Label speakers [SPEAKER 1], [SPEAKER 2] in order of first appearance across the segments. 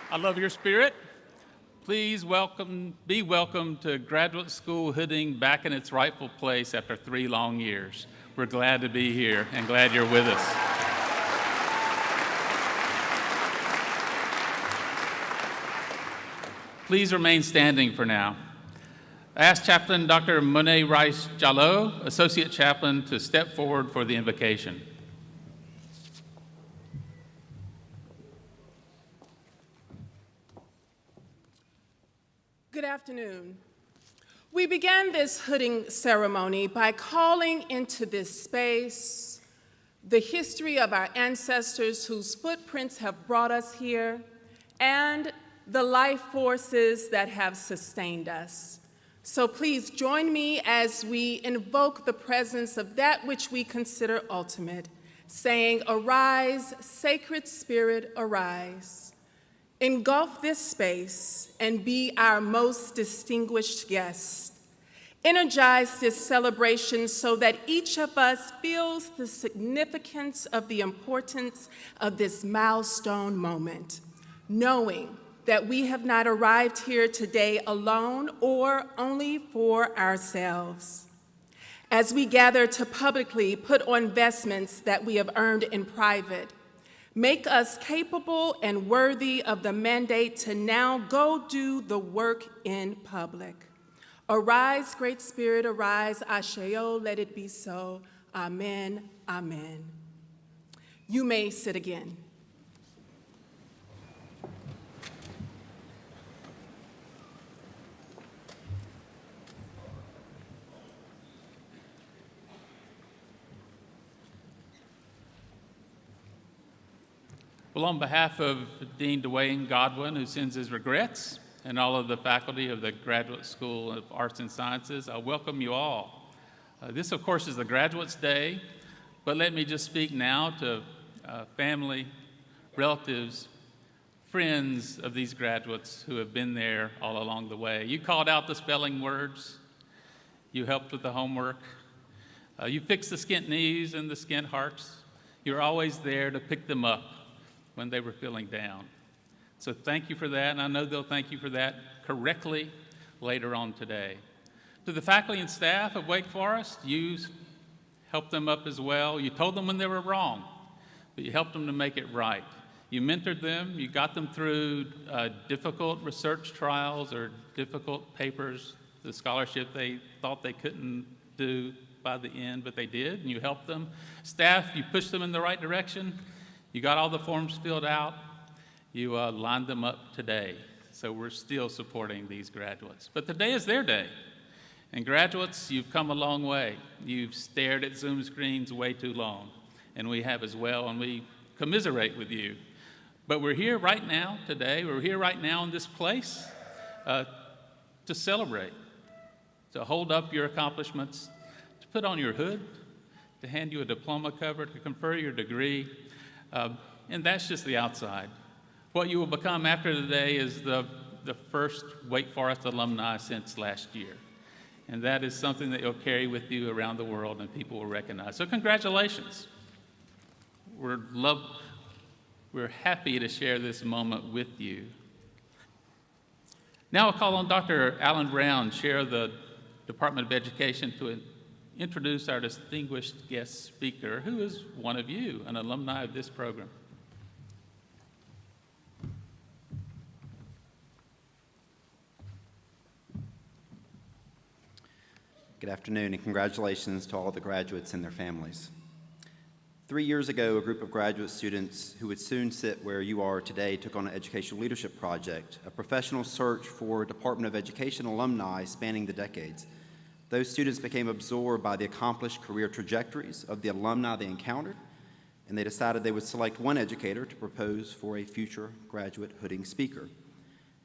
[SPEAKER 1] I love your spirit. Please be welcome to graduate school hooding back in its rightful place after 3 long years. We're glad to be here and glad you're with us. Please remain standing for now. I ask Chaplain Dr. Monet Rice Jalot, Associate Chaplain, to step forward for the invocation.
[SPEAKER 2] Good afternoon. We began this hooding ceremony by calling into this space the history of our ancestors whose footprints have brought us here and the life forces that have sustained us. So please join me as we invoke the presence of that which we consider ultimate, saying, "Arise, sacred spirit, arise. Engulf this space and be our most distinguished guest. Energize this celebration so that each of us feels the significance of the importance of this milestone moment, knowing that we have not arrived here today alone or only for ourselves. As we gather to publicly put on vestments that we have earned in private, make us capable and worthy of the mandate to now go do the work in public. Arise, Great Spirit, arise. Asheo, let it be so. Amen, amen. You may sit again.
[SPEAKER 1] Well, on behalf of Dean Dwayne Godwin, who sends his regrets, and all of the faculty of the Graduate School of Arts and Sciences, I welcome you all. This, of course, is the Graduates' Day, but let me just speak now to family, relatives, friends of these graduates who have been there all along the way. You called out the spelling words. You helped with the homework. You fixed the skint knees and the skint hearts. You're always there to pick them up when they were feeling down. So thank you for that, and I know they'll thank you for that correctly later on today. To the faculty and staff of Wake Forest, you helped them up as well. You told them when they were wrong, but you helped them to make it right. You mentored them, you got them through difficult research trials or difficult papers, the scholarship they thought they couldn't do by the end, but they did, and you helped them. Staff, you pushed them in the right direction. You got all the forms filled out. You lined them up today. So we're still supporting these graduates. But today is their day. And graduates, you've come a long way. You've stared at Zoom screens way too long. And we have as well, and we commiserate with you. But we're here right now today. We're here right now in this place to celebrate, to hold up your accomplishments, to put on your hood, to hand you a diploma cover, to confer your degree. And that's just the outside. What you will become after today is the first Wake Forest alumni since last year. And that is something that you'll carry with you around the world and people will recognize. So congratulations. We're happy to share this moment with you. Now I'll call on Dr. Alan Brown, Chair of the Department of Education, to introduce our distinguished guest speaker, who is one of you, an alumni of this program.
[SPEAKER 3] Good afternoon, and congratulations to all of the graduates and their families. 3 years ago, a group of graduate students who would soon sit where you are today took on an educational leadership project, a professional search for Department of Education alumni spanning the decades. Those students became absorbed by the accomplished career trajectories of the alumni they encountered, and they decided they would select one educator to propose for a future graduate hooding speaker.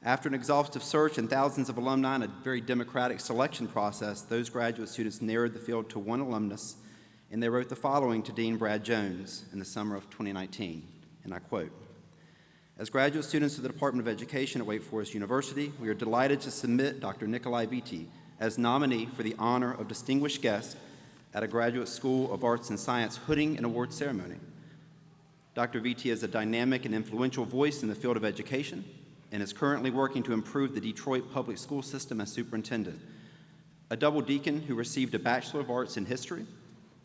[SPEAKER 3] After an exhaustive search and thousands of alumni and a very democratic selection process, those graduate students narrowed the field to one alumnus, and they wrote the following to Dean Brad Jones in the summer of 2019, and I quote, "As graduate students of the Department of Education at Wake Forest University, we are delighted to submit Dr. Nikolai Vitti as nominee for the honor of Distinguished Guest at a Graduate School of Arts and Science hooding and award ceremony. Dr. Vitti is a dynamic and influential voice in the field of education. and is currently working to improve the Detroit public school system as superintendent. A double deacon who received a Bachelor of Arts in History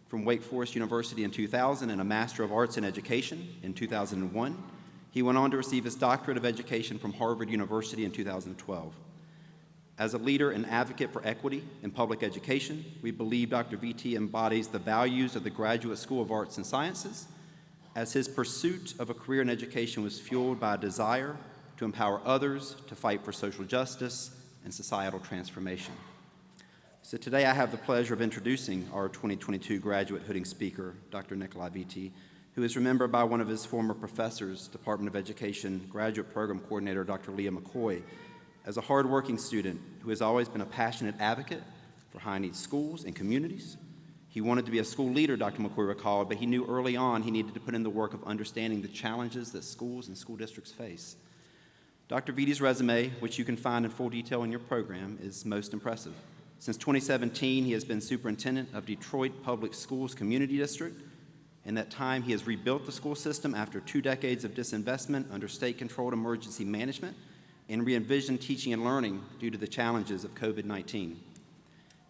[SPEAKER 3] from Wake Forest University in 2000 and a Master of Arts in Education in 2001. He went on to receive his Doctorate of Education from Harvard University in 2012. As a leader and advocate for equity in public education, we believe Dr. VT embodies the values of the Graduate School of Arts and Sciences, as his pursuit of a career in education was fueled by a desire to empower others to fight for social justice and societal transformation. So today I have the pleasure of introducing our 2022 graduate hooding speaker, Dr. Nikolai VT, who is remembered by one of his former professors, Department of Education Graduate Program Coordinator, Dr. Leah McCoy, as a hardworking student who has always been a passionate advocate for high-needs schools and communities. He wanted to be a school leader, Dr. McCoy recalled, but he knew early on he needed to put in the work of understanding the challenges that schools and school districts face. Dr. VT's resume, which you can find in full detail in your program, is most impressive. Since 2017, he has been superintendent of Detroit Public Schools Community District. In that time, he has rebuilt the school system after 2 decades of disinvestment under state-controlled emergency management and re-envisioned teaching and learning due to the challenges of COVID-19.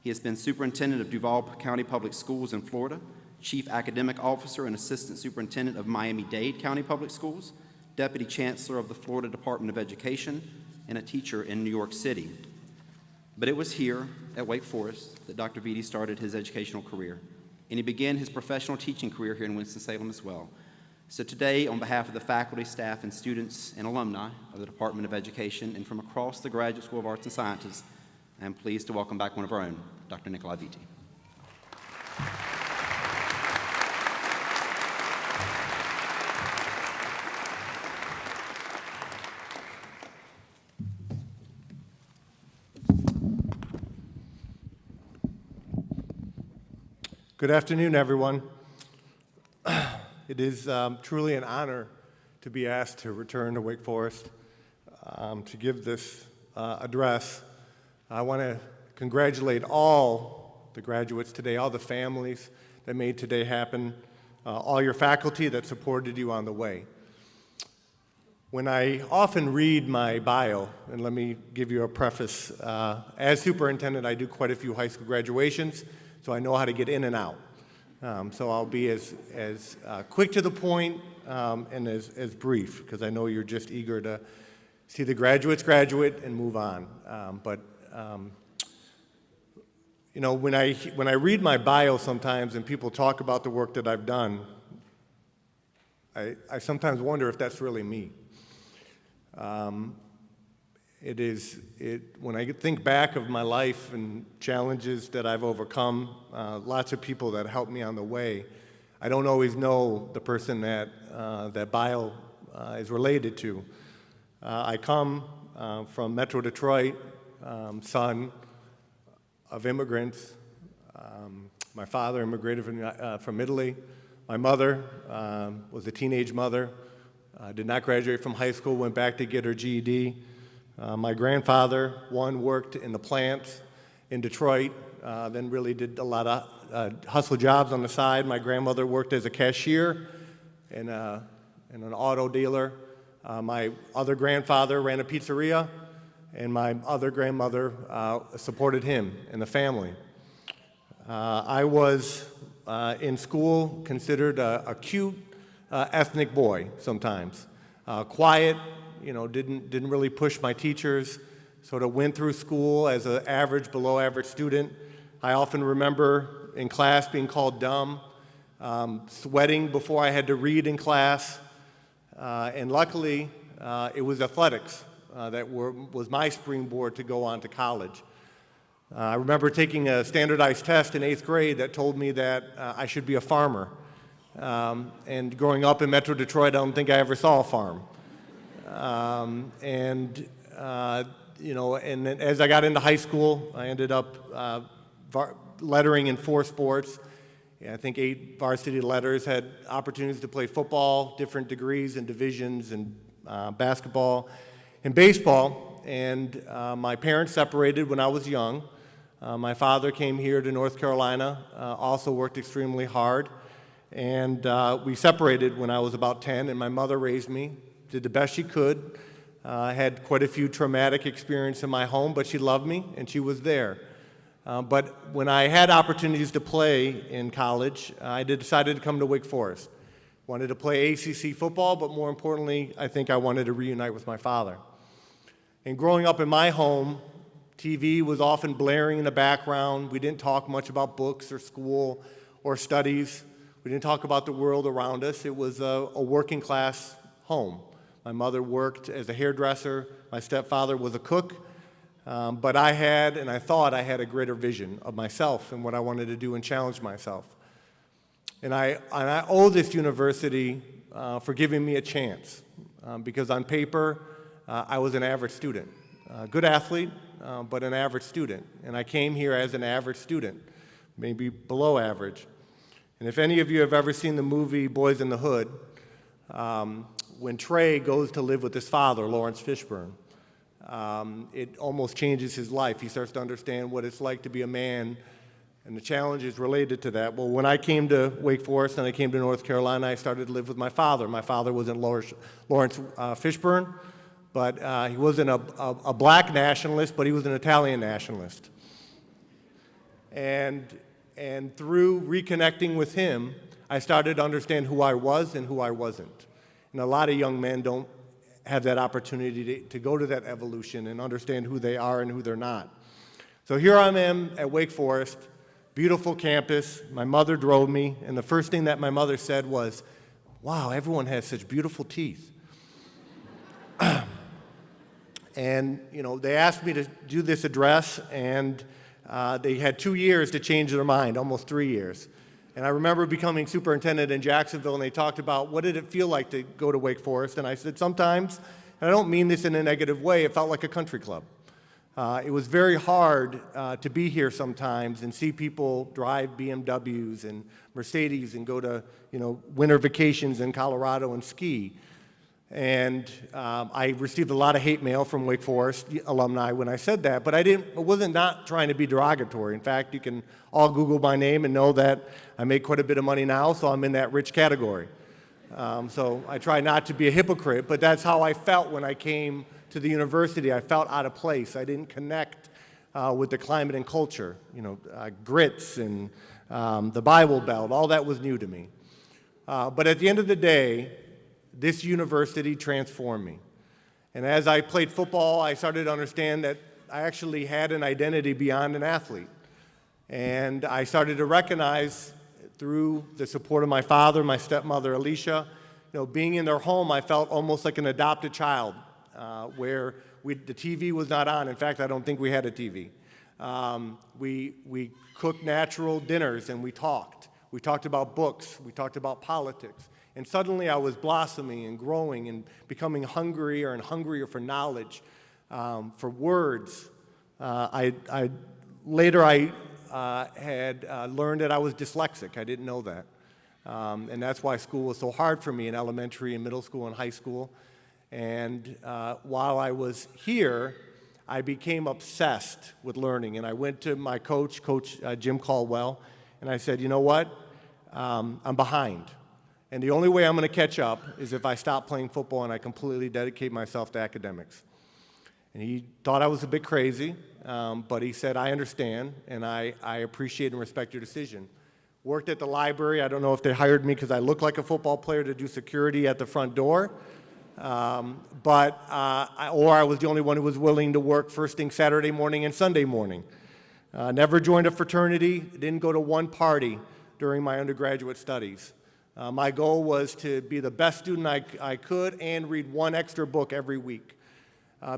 [SPEAKER 3] He has been superintendent of Duval County Public Schools in Florida, chief academic officer and assistant superintendent of Miami-Dade County Public Schools, deputy chancellor of the Florida Department of Education, and a teacher in New York City. But it was here at Wake Forest that Dr. VT started his educational career, and he began his professional teaching career here in Winston-Salem as well. So today, on behalf of the faculty, staff, and students and alumni of the Department of Education and from across the Graduate School of Arts and Sciences, I am pleased to welcome back one of our own, Dr. Nikolai VT.
[SPEAKER 4] Good afternoon, everyone. It is truly an honor to be asked to return to Wake Forest to give this address. I want to congratulate all the graduates today, all the families that made today happen, all your faculty that supported you on the way. When I often read my bio, and let me give you a preface, as superintendent, I do quite a few high school graduations, so I know how to get in and out. So I'll be as quick to the point and as brief, because I know you're just eager to see the graduates graduate and move on. You know, when I read my bio sometimes and people talk about the work that I've done, I sometimes wonder if that's really me. When I think back of my life and challenges that I've overcome, lots of people that helped me on the way, I don't always know the person that that bio is related to. I come from Metro Detroit, son of immigrants. My father immigrated from Italy. My mother was a teenage mother, did not graduate from high school, went back to get her GED. My grandfather, worked in the plants in Detroit, then really did a lot of hustle jobs on the side. My grandmother worked as a cashier in an auto dealer. My other grandfather ran a pizzeria, and my other grandmother supported him and the family. I was in school considered a cute ethnic boy sometimes, quiet. You know, didn't really push my teachers, sort of went through school as an average, below average student. I often remember in class being called dumb, sweating before I had to read in class, and luckily it was athletics that was my springboard to go on to college. I remember taking a standardized test in 8th grade that told me that I should be a farmer. And growing up in Metro Detroit, I don't think I ever saw a farm. You know, and then as I got into high school, I ended up lettering in 4 sports. I think 8 varsity letters, had opportunities to play football, different degrees and divisions, and basketball and baseball. And my parents separated when I was young. My father came here to North Carolina, also worked extremely hard. And we separated when I was about 10, and my mother raised me, did the best she could, Had quite a few traumatic experiences in my home, but she loved me and she was there. But when I had opportunities to play in college, I decided to come to Wake Forest. Wanted to play ACC football, but more importantly, I think I wanted to reunite with my father. And growing up in my home, TV was often blaring in the background. We didn't talk much about books or school or studies. We didn't talk about the world around us. It was a working class home. My mother worked as a hairdresser. My stepfather was a cook. But I had, and I thought I had, a greater vision of myself and what I wanted to do and challenge myself. And I owe this university for giving me a chance, because on paper, I was an average student. Good athlete, but an average student. And I came here as an average student, maybe below average. And if any of you have ever seen the movie Boys in the Hood, when Trey goes to live with his father, Lawrence Fishburne, it almost changes his life. He starts to understand what it's like to be a man and the challenges related to that. Well, when I came to Wake Forest and I came to North Carolina, I started to live with my father. My father wasn't Lawrence Fishburne, but he wasn't a black nationalist, but he was an Italian nationalist. And through reconnecting with him, I started to understand who I was and who I wasn't. And a lot of young men don't have that opportunity to go to that evolution and understand who they are and who they're not. So here I am at Wake Forest, beautiful campus. My mother drove me, and the first thing that my mother said was, "Wow, everyone has such beautiful teeth." And they asked me to do this address, and they had 2 years to change their mind, almost 3 years. And I remember becoming superintendent in Jacksonville, and they talked about what did it feel like to go to Wake Forest. And I said, sometimes, and I don't mean this in a negative way, it felt like a country club. It was very hard to be here sometimes and see people drive BMWs and Mercedes and go to winter vacations in Colorado and ski. And I received a lot of hate mail from Wake Forest alumni when I said that, but I wasn't not trying to be derogatory. In fact, you can all Google my name and know that I make quite a bit of money now, so I'm in that rich category. So I try not to be a hypocrite, but that's how I felt when I came to the university. I felt out of place. I didn't connect with the climate and culture. Grits and the Bible Belt, all that was new to me. But at the end of the day, this university transformed me. And as I played football, I started to understand that I actually had an identity beyond an athlete. And I started to recognize through the support of my father, my stepmother, Alicia, being in their home, I felt almost like an adopted child, where the TV was not on. In fact, I don't think we had a TV. We cooked natural dinners and we talked. We talked about books. We talked about politics. And suddenly I was blossoming and growing and becoming hungrier and hungrier for knowledge, for words. Later I had learned that I was dyslexic. I didn't know that. And that's why school was so hard for me in elementary and middle school and high school. And while I was here, I became obsessed with learning. And I went to my coach, Jim Caldwell, and I said, you know what? I'm behind. And the only way I'm going to catch up is if I stop playing football and I completely dedicate myself to academics. And he thought I was a bit crazy, but he said, I understand, and I appreciate and respect your decision. Worked at the library. I don't know if they hired me because I look like a football player to do security at the front door, or I was the only one who was willing to work first thing Saturday morning and Sunday morning. Never joined a fraternity, didn't go to one party during my undergraduate studies. My goal was to be the best student I could and read one extra book every week.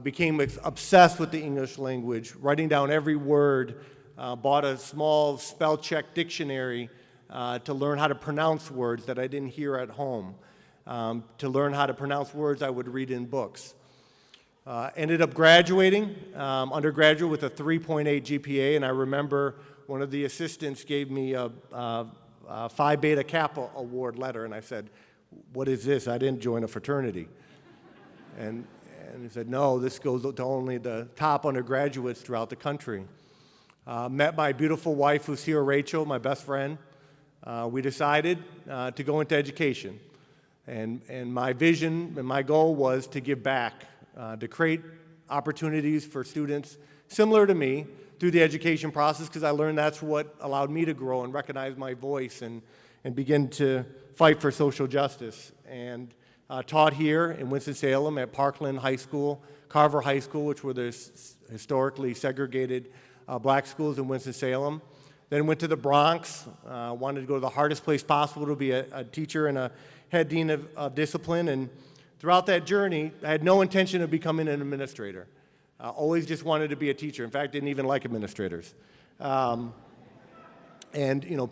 [SPEAKER 4] Became obsessed with the English language, writing down every word, bought a small spell check dictionary to learn how to pronounce words that I didn't hear at home, to learn how to pronounce words I would read in books. Ended up graduating, undergraduate with a 3.8 GPA, and I remember one of the assistants gave me a Phi Beta Kappa award letter, and I said, what is this? I didn't join a fraternity. And he said, no, this goes to only the top undergraduates throughout the country. Met my beautiful wife, who's here, Rachel, my best friend. We decided to go into education. And my vision and my goal was to give back to create opportunities for students similar to me through the education process, because I learned that's what allowed me to grow and recognize my voice and begin to fight for social justice. And taught here in Winston-Salem at Parkland High School, Carver High School, which were the historically segregated black schools in Winston-Salem. Then went to the Bronx, wanted to go to the hardest place possible to be a teacher and a head dean of discipline. And throughout that journey, I had no intention of becoming an administrator. Always just wanted to be a teacher. In fact, didn't even like administrators. And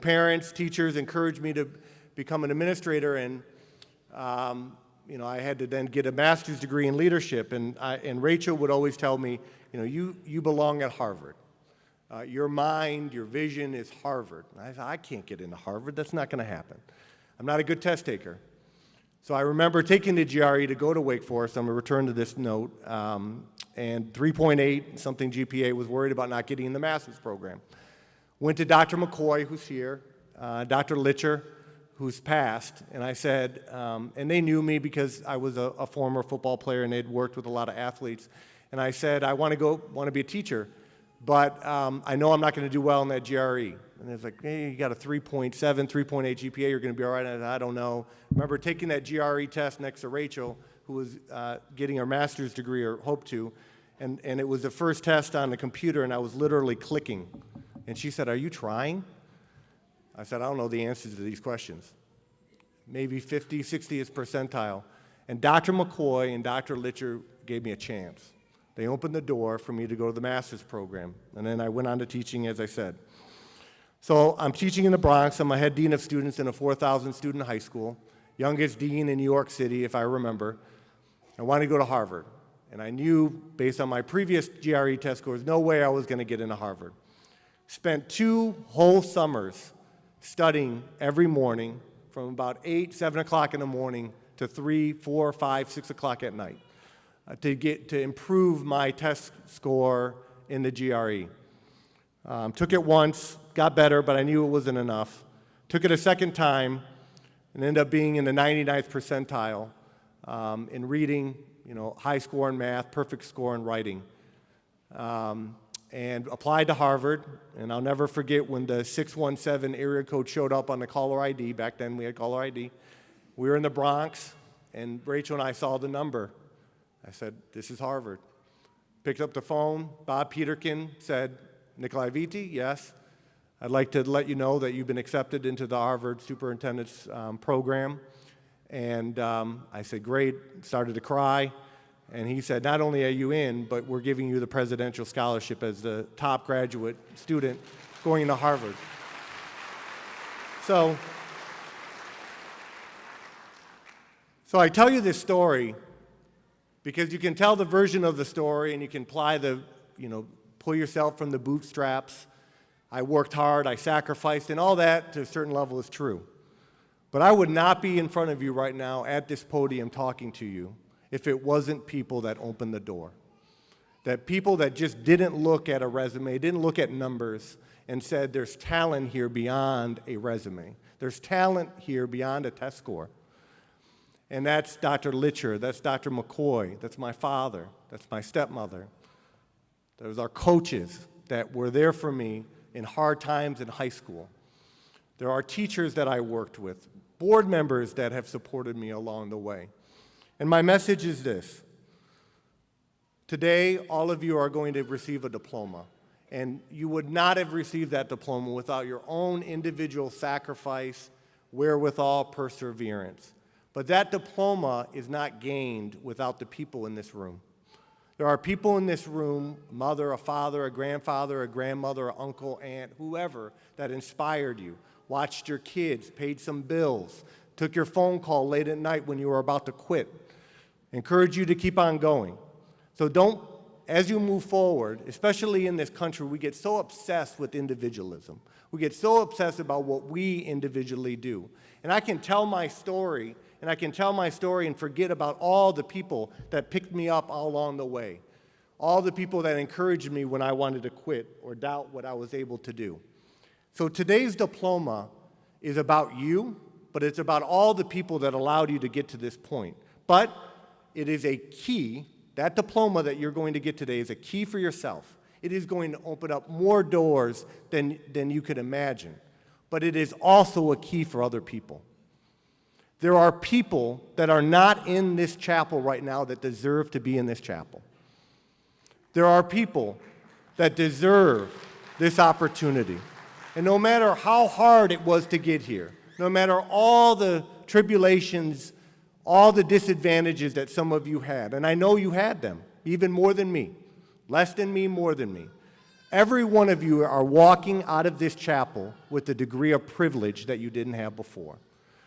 [SPEAKER 4] parents, teachers encouraged me to become an administrator, and I had to then get a master's degree in leadership. And Rachel would always tell me, you belong at Harvard. Your mind, your vision is Harvard. And I said, I can't get into Harvard. That's not going to happen. I'm not a good test taker. So I remember taking the GRE to go to Wake Forest. I'm going to return to this note. And 3.8 something GPA, was worried about not getting in the master's program. Went to Dr. McCoy, who's here, Dr. Litcher, who's passed, and I said, and they knew me because I was a former football player and they'd worked with a lot of athletes. And I said, I want to be a teacher, but I know I'm not going to do well in that GRE. And it's like, hey, you got a 3.7, 3.8 GPA, you're going to be all right. And I don't know. I remember taking that GRE test next to Rachel, who was getting her master's degree, or hoped to, and it was the first test on the computer, and I was literally clicking. And she said, are you trying? I said, I don't know the answers to these questions. Maybe 50, 60th percentile. And Dr. McCoy and Dr. Litcher gave me a chance. They opened the door for me to go to the master's program. And then I went on to teaching, as I said. So I'm teaching in the Bronx. I'm a head dean of students in a 4,000 student high school, youngest dean in New York City, if I remember. I wanted to go to Harvard. And I knew, based on my previous GRE test scores, no way I was going to get into Harvard. Spent 2 whole summers studying every morning from about 8, 7 o'clock in the morning to 3, 4, 5, 6 o'clock at night to improve my test score in the GRE. Took it once, got better, but I knew it wasn't enough. Took it a second time and ended up being in the 99th percentile in reading, high score in math, perfect score in writing. And applied to Harvard, and I'll never forget when the 617 area code showed up on the caller ID. Back then we had caller ID. We were in the Bronx, and Rachel and I saw the number. I said, this is Harvard. Picked up the phone. Bob Peterkin said, Nikolai Vitti, yes. I'd like to let you know that you've been accepted into the Harvard Superintendent's program. And I said, great. Started to cry. And he said, not only are you in, but we're giving you the presidential scholarship as the top graduate student going to Harvard. So I tell you this story because you can tell the version of the story and you can apply pull yourself from the bootstraps. I worked hard, I sacrificed, and all that to a certain level is true. But I would not be in front of you right now at this podium talking to you if it wasn't people that opened the door. That people that just didn't look at a resume, didn't look at numbers, and said there's talent here beyond a resume. There's talent here beyond a test score. And that's Dr. Litcher, that's Dr. McCoy, that's my father, that's my stepmother. Those are coaches that were there for me in hard times in high school. There are teachers that I worked with, board members that have supported me along the way. And my message is this. Today, all of you are going to receive a diploma. And you would not have received that diploma without your own individual sacrifice, wherewithal, perseverance. But that diploma is not gained without the people in this room. There are people in this room, a mother, a father, a grandfather, a grandmother, an uncle, aunt, whoever, that inspired you, watched your kids, paid some bills, took your phone call late at night when you were about to quit. Encourage you to keep on going. So don't, as you move forward, especially in this country, we get so obsessed with individualism. We get so obsessed about what we individually do. And I can tell my story, and forget about all the people that picked me up all along the way, all the people that encouraged me when I wanted to quit or doubt what I was able to do. So today's diploma is about you, but it's about all the people that allowed you to get to this point. But it is a key That diploma that you're going to get today is a key for yourself. It is going to open up more doors than you could imagine. But it is also a key for other people. There are people that are not in this chapel right now that deserve to be in this chapel. There are people that deserve this opportunity. And no matter how hard it was to get here, no matter all the tribulations, all the disadvantages that some of you had, and I know you had them, even more than me, less than me, more than me. Every one of you are walking out of this chapel with a degree of privilege that you didn't have before.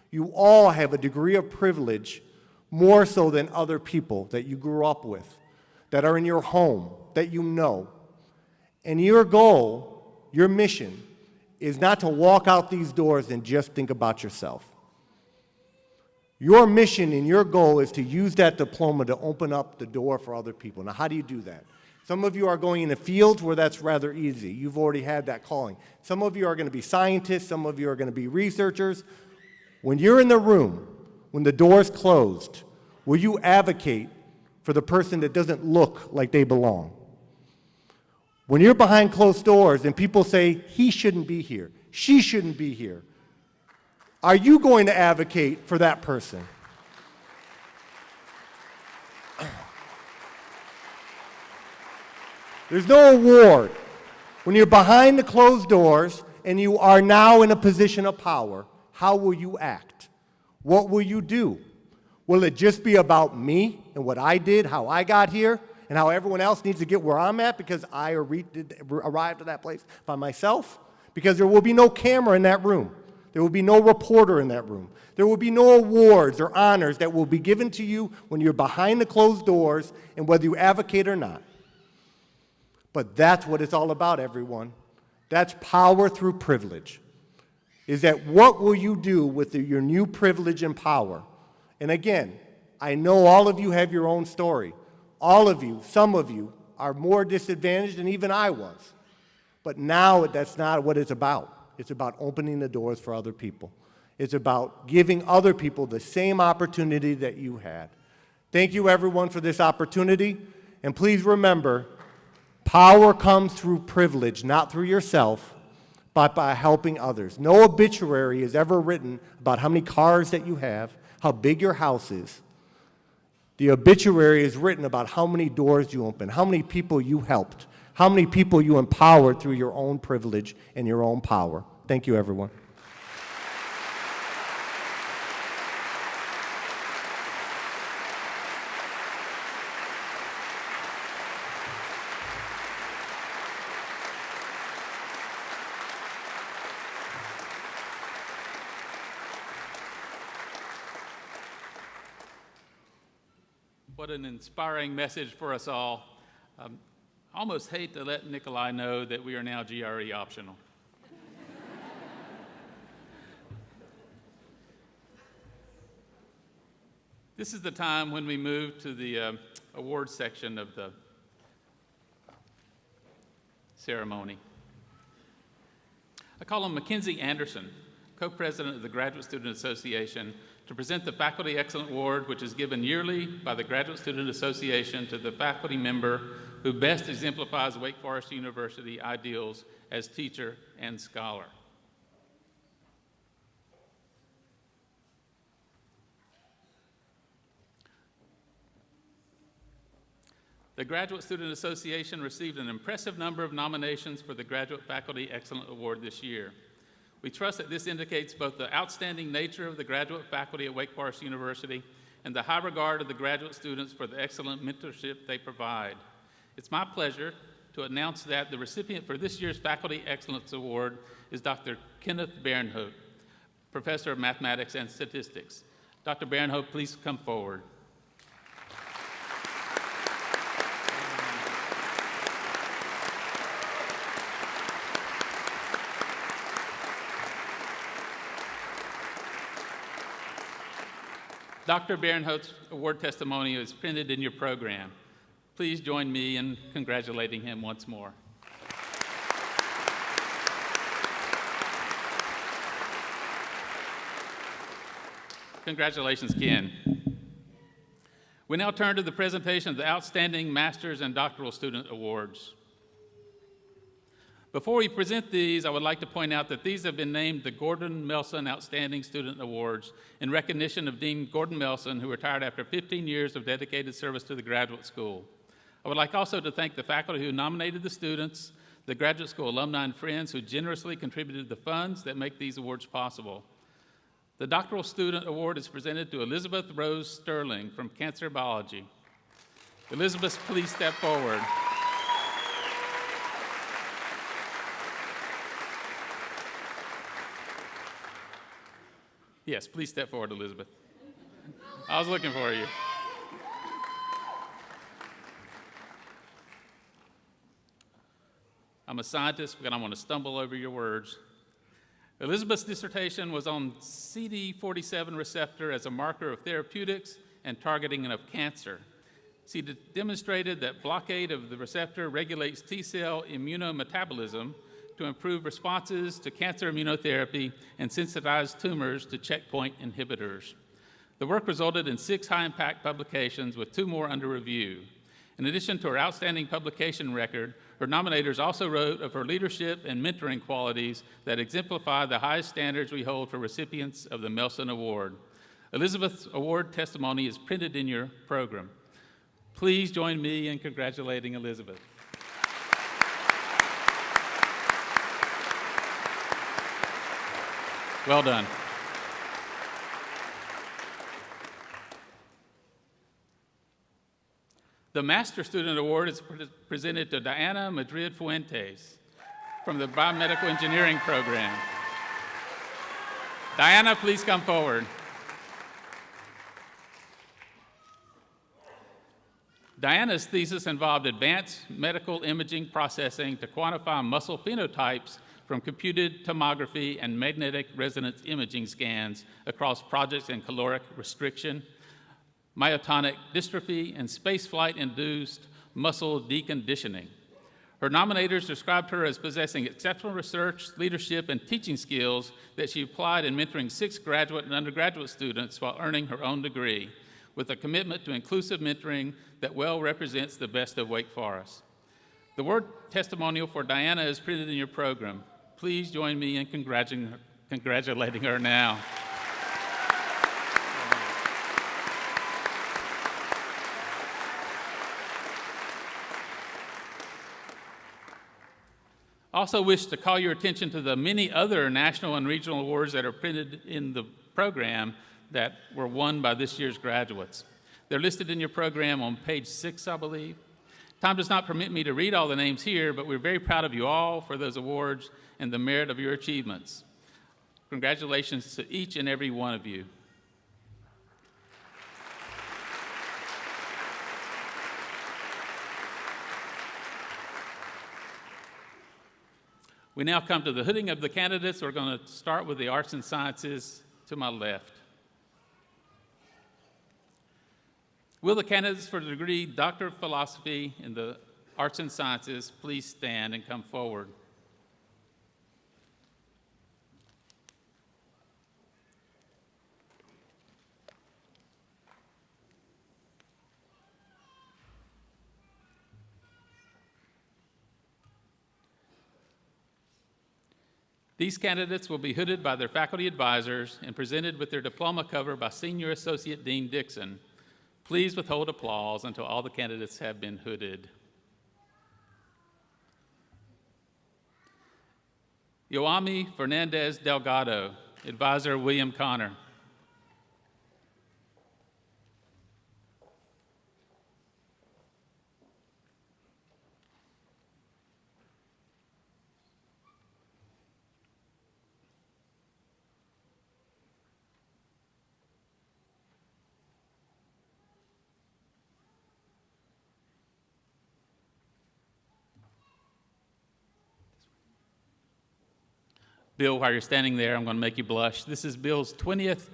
[SPEAKER 4] You all have a degree of privilege more so than other people that you grew up with, that are in your home, that you know. And your goal, your mission, is not to walk out these doors and just think about yourself. Your mission and your goal is to use that diploma to open up the door for other people. Now, how do you do that? Some of you are going into fields where that's rather easy. You've already had that calling. Some of you are going to be scientists. Some of you are going to be researchers. When you're in the room, when the door's closed, will you advocate for the person that doesn't look like they belong? When you're behind closed doors and people say, he shouldn't be here, she shouldn't be here, are you going to advocate for that person? There's no award. When you're behind the closed doors and you are now in a position of power, how will you act? What will you do? Will it just be about me and what I did, how I got here, and how everyone else needs to get where I'm at because I arrived at that place by myself? Because there will be no camera in that room. There will be no reporter in that room. There will be no awards or honors that will be given to you when you're behind the closed doors and whether you advocate or not. But that's what it's all about, everyone. That's power through privilege. Is that what will you do with your new privilege and power? And again, I know all of you have your own story. All of you, some of you, are more disadvantaged than even I was. But now that's not what it's about. It's about opening the doors for other people. It's about giving other people the same opportunity that you had. Thank you, everyone, for this opportunity. And please remember, power comes through privilege, not through yourself, but by helping others. No obituary is ever written about how many cars that you have, how big your house is. The obituary is written about how many doors you opened, how many people you helped, how many people you empowered through your own privilege and your own power. Thank you, everyone.
[SPEAKER 1] What an inspiring message for us all. I almost hate to let Nikolai know that we are now GRE optional. This is the time when we move to the awards section of the ceremony. I call on Mackenzie Anderson, co-president of the Graduate Student Association, to present the Faculty Excellence Award, which is given yearly by the Graduate Student Association to the faculty member who best exemplifies Wake Forest University ideals as teacher and scholar. The Graduate Student Association received an impressive number of nominations for the Graduate Faculty Excellence Award this year. We trust that this indicates both the outstanding nature of the graduate faculty at Wake Forest University and the high regard of the graduate students for the excellent mentorship they provide. It's my pleasure to announce that the recipient for this year's Faculty Excellence Award is Dr. Kenneth Bernhout, Professor of Mathematics and Statistics. Dr. Bernhout, please come forward. Dr. Bernhout's award testimony is printed in your program. Please join me in congratulating him once more. Congratulations, Ken. We now turn to the presentation of the Outstanding Master's and Doctoral Student Awards. Before we present these, I would like to point out that these have been named the Gordon Melson Outstanding Student Awards in recognition of Dean Gordon Melson, who retired after 15 years of dedicated service to the graduate school. I would like also to thank the faculty who nominated the students, the graduate school alumni and friends who generously contributed the funds that make these awards possible. The Doctoral Student Award is presented to Elizabeth Rose Sterling from Cancer Biology. Elizabeth, please step forward. Yes, please step forward, Elizabeth. I was looking for you. I'm a scientist, but I'm going to stumble over your words. Elizabeth's dissertation was on CD47 receptor as a marker of therapeutics and targeting of cancer. She demonstrated that blockade of the receptor regulates T-cell immunometabolism to improve responses to cancer immunotherapy and sensitize tumors to checkpoint inhibitors. The work resulted in 6 high-impact publications with 2 more under review. In addition to her outstanding publication record, her nominators also wrote of her leadership and mentoring qualities that exemplify the highest standards we hold for recipients of the Melson Award. Elizabeth's award testimony is printed in your program. Please join me in congratulating Elizabeth. Well done. The Master Student Award is presented to Diana Madrid Fuentes from the Biomedical Engineering Program. Diana, please come forward. Diana's thesis involved advanced medical imaging processing to quantify muscle phenotypes from computed tomography and magnetic resonance imaging scans across projects in caloric restriction, myotonic dystrophy, and spaceflight-induced muscle deconditioning. Her nominators described her as possessing exceptional research, leadership, and teaching skills that she applied in mentoring 6 graduate and undergraduate students while earning her own degree, with a commitment to inclusive mentoring that well represents the best of Wake Forest. The word testimonial for Diana is printed in your program. Please join me in congratulating her now. Also wish to call your attention to the many other national and regional awards that are printed in the program that were won by this year's graduates. They're listed in your program on page 6, I believe. Time does not permit me to read all the names here, but we're very proud of you all for those awards and the merit of your achievements. Congratulations to each and every one of you. We now come to the hooding of the candidates. We're going to start with the arts and sciences to my left. Will the candidates for the degree Doctor of Philosophy in the Arts and Sciences please stand and come forward? These candidates will be hooded by their faculty advisors and presented with their diploma cover by Senior Associate Dean Dixon. Please withhold applause until all the candidates have been hooded. Yoami Fernandez Delgado, Advisor William Connor. Bill, while you're standing there, I'm going to make you blush. This is Bill's 20th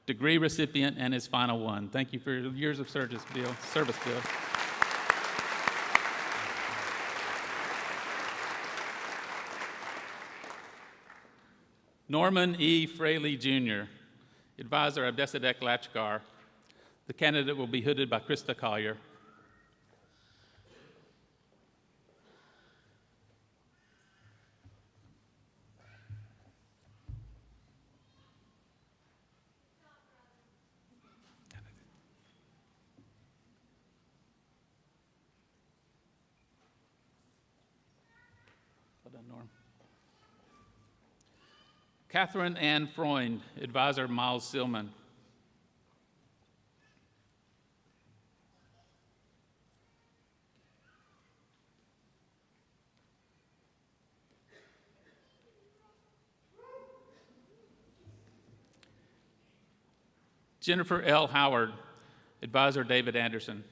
[SPEAKER 1] degree recipient and his final one. Thank you for your years of service, Bill. Norman E. Fraley, Jr., Advisor Abdesadek Lachkar. The candidate will be hooded by Krista Collier. Well done, Norm. Catherine Ann Freund, advisor Miles Silman. Jennifer L. Howard, advisor David Anderson.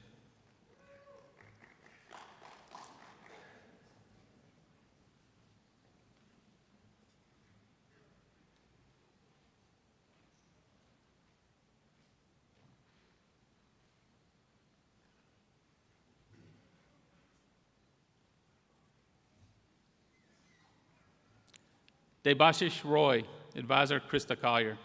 [SPEAKER 1] Debashish Roy, advisor Krista Collier.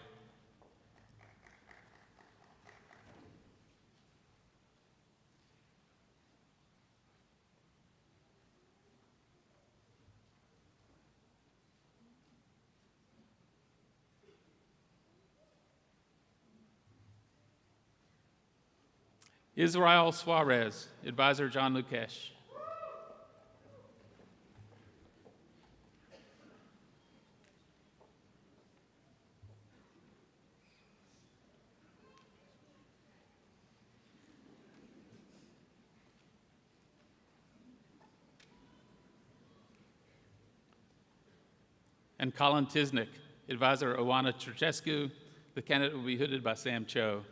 [SPEAKER 1] Israel Suarez, advisor John Lukesh. And Colin Tisnick, advisor Owana Trchescu. The candidate will be hooded by Sam Cho.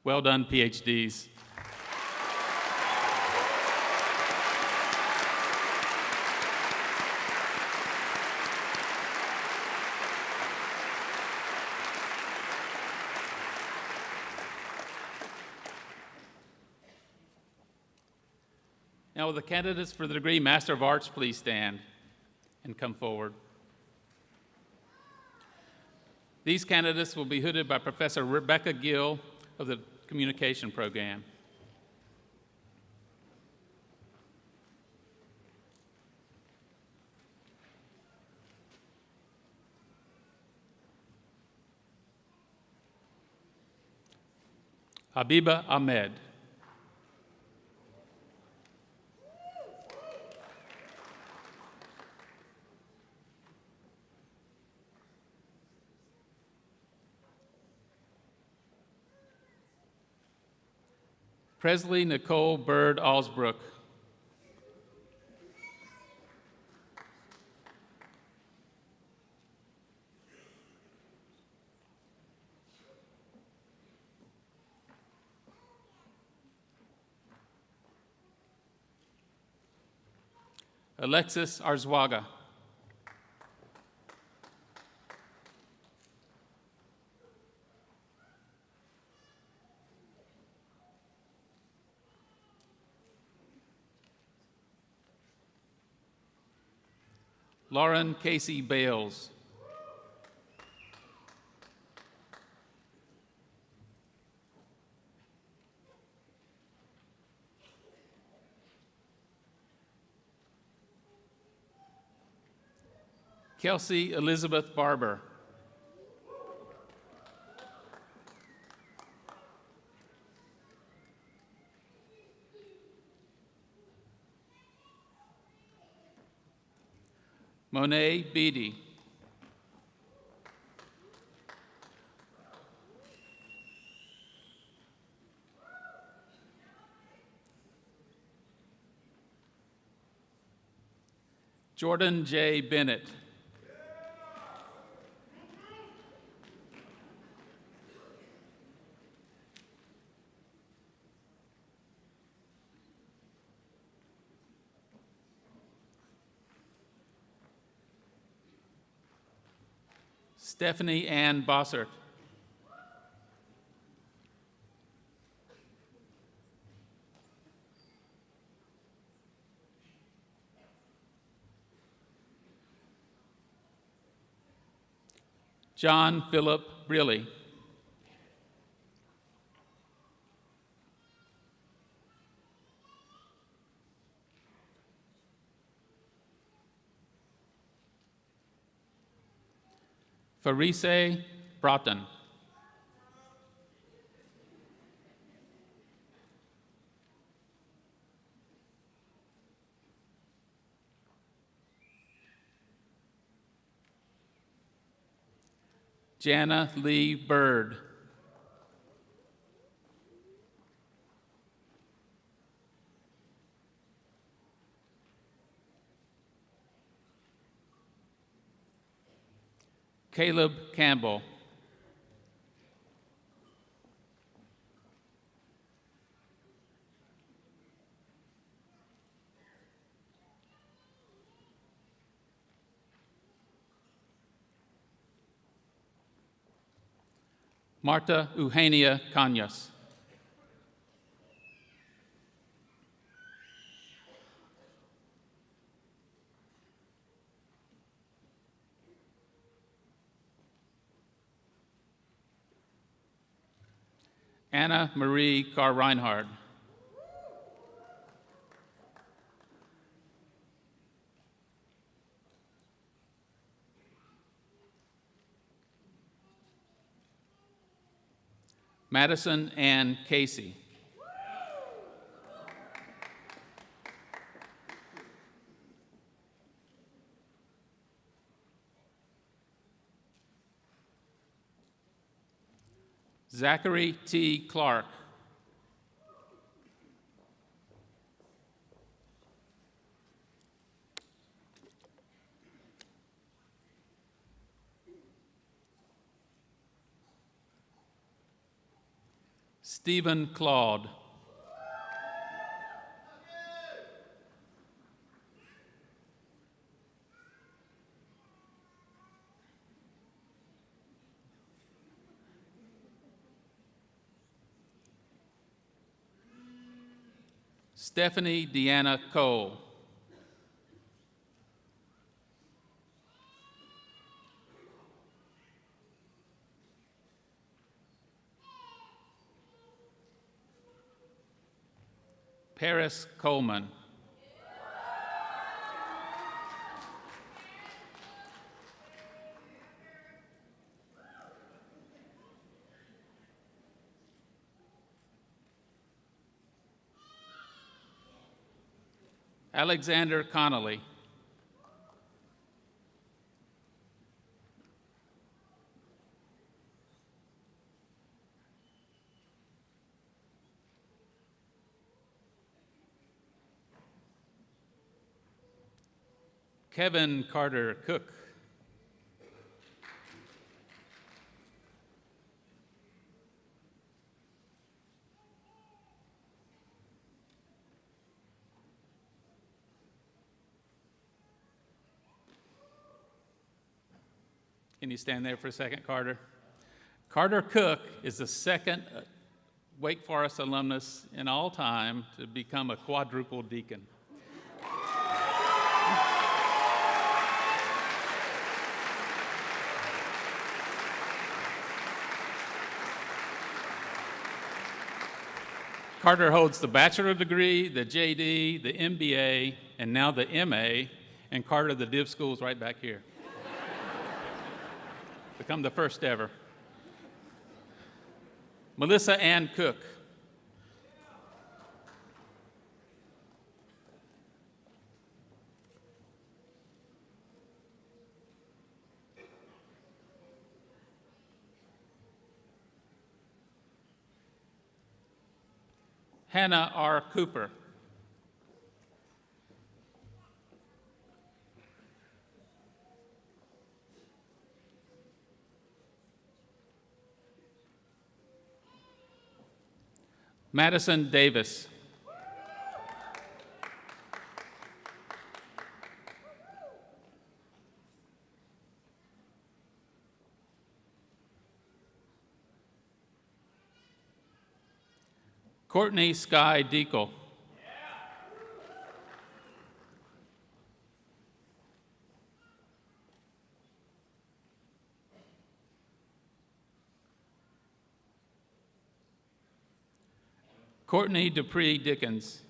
[SPEAKER 1] Well done, PhDs. Now, will the candidates for the degree Master of Arts please stand and come forward? These candidates will be hooded by Professor Rebecca Gill of the Communication Program. Habiba Ahmed. Presley Nicole Bird Alsbrook. Alexis Arzwaga. Lauren Casey Bales. Kelsey Elizabeth Barber. Monet Beatty. Jordan J. Bennett. Stephanie Ann Bossert. John Philip Brealey. Farise Broughton. Jana Lee Bird. Caleb Campbell. Marta Eugenia Cañas. Anna Marie Carr-Reinhardt. Madison Ann Casey. Zachary T. Clark. Stephen Claude. Stephanie Deanna Cole. Paris Coleman. Alexander Connolly. Kevin Carter Cook. Can you stand there for a second, Carter? Carter Cook is the second Wake Forest alumnus in all time to become a quadruple deacon. Carter holds the bachelor degree, the JD, the MBA, and now the MA, and Carter, the div school's right back here. Become the first ever. Melissa Ann Cook. Hannah R. Cooper. Madison Davis. Courtney Sky Deacle. Courtney Dupree Dickens.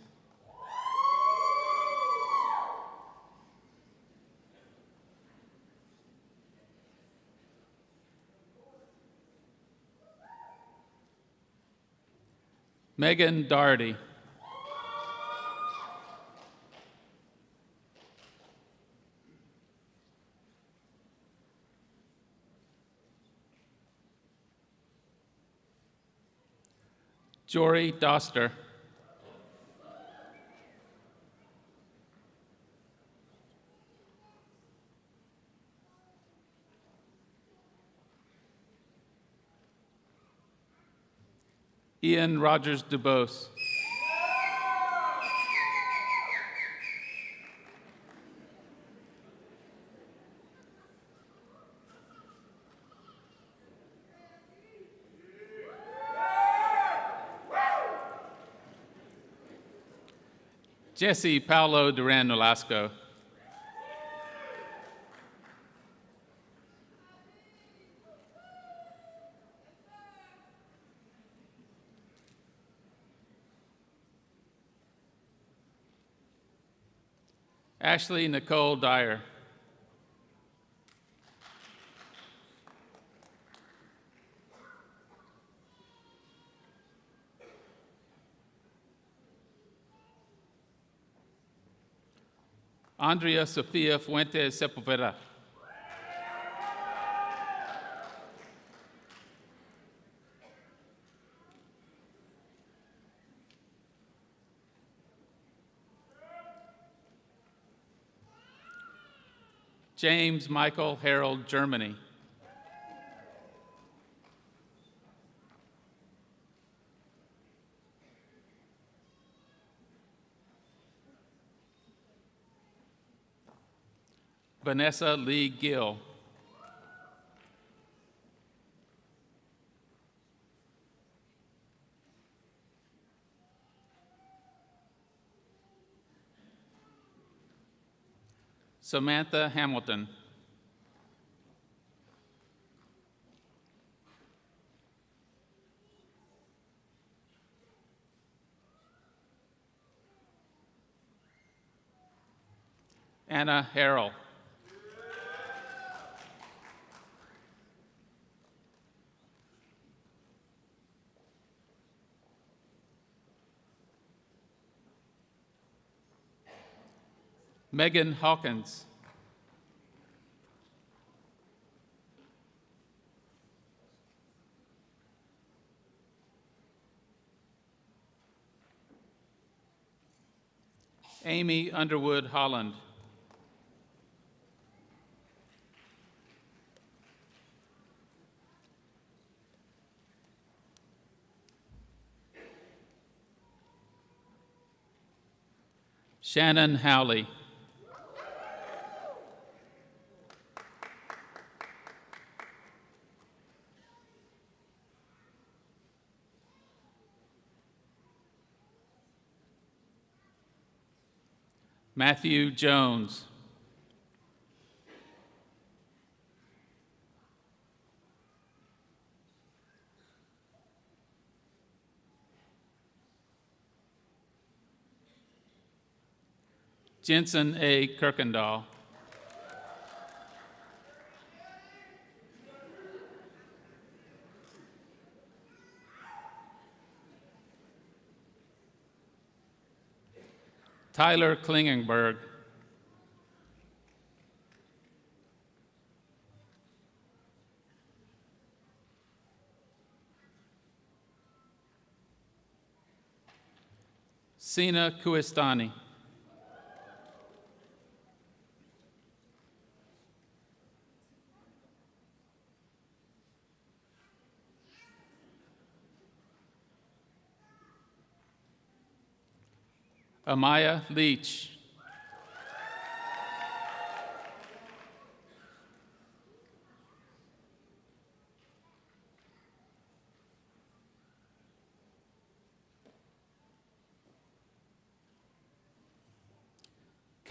[SPEAKER 1] Megan Doherty. Jory Doster. Ian Rogers DuBose. Jesse Paolo Duran Nolasco. Ashley Nicole Dyer. Andrea Sofia Fuentes Sepulveda. James Michael Harold Germany. Vanessa Lee Gill. Samantha Hamilton. Anna Harrell. Megan Hawkins. Amy Underwood Holland. Shannon Howley. Matthew Jones. Jensen A. Kirkendall. Tyler Klingenberg. Sina Kuistani. Amaya Leach.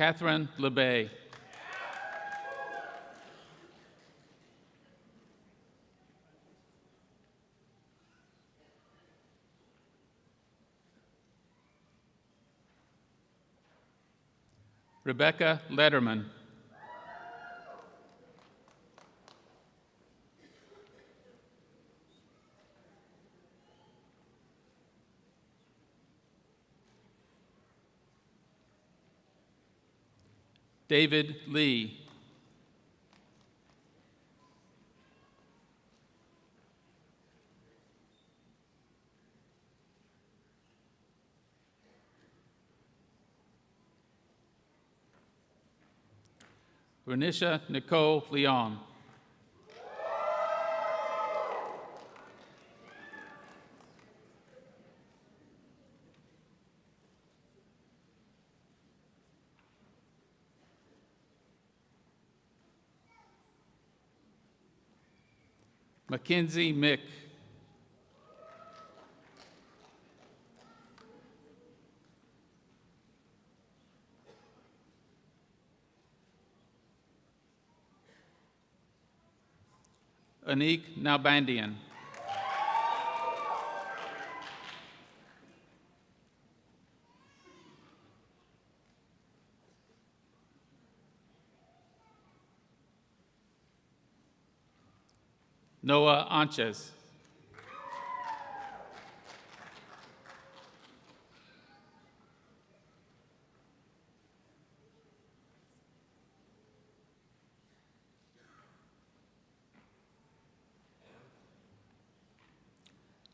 [SPEAKER 1] Catherine LeBay. Rebecca Letterman. David Lee. Renisha Nicole Leon. Mackenzie Mick. Anik Nalbandian. Noah Anches.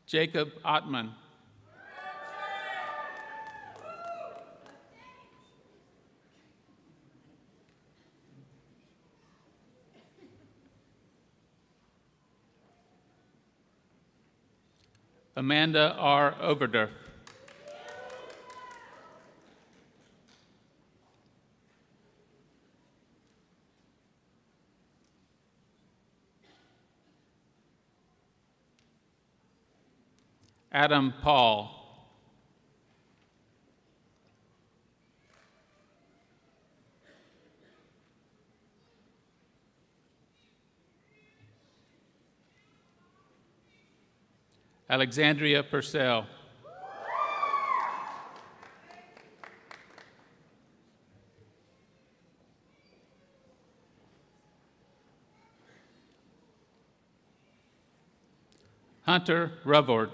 [SPEAKER 1] Jacob Ottman. Amanda R. Overdurf. Adam Paul. Alexandria Purcell. Hunter Ruvord.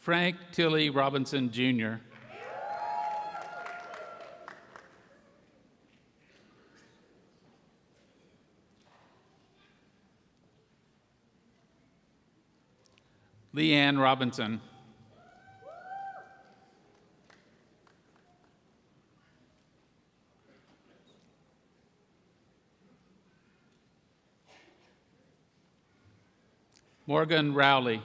[SPEAKER 1] Frank Tilly Robinson, Jr. Leanne Robinson. Morgan Rowley.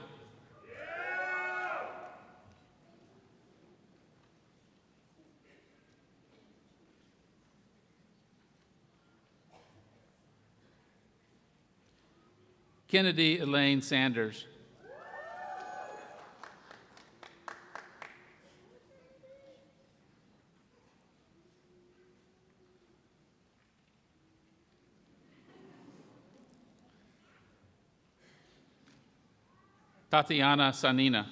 [SPEAKER 1] Kennedy Elaine Sanders. Tatiana Sanina.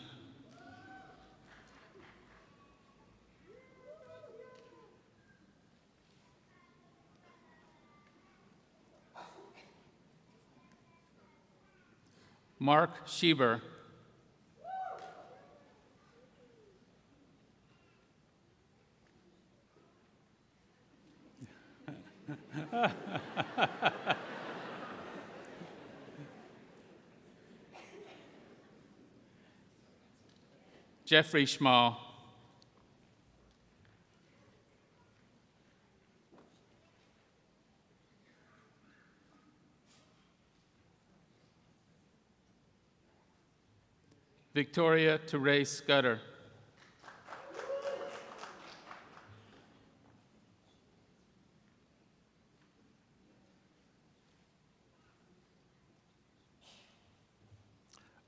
[SPEAKER 1] Mark Schieber. Jeffrey Schmall. Victoria Therese Scudder.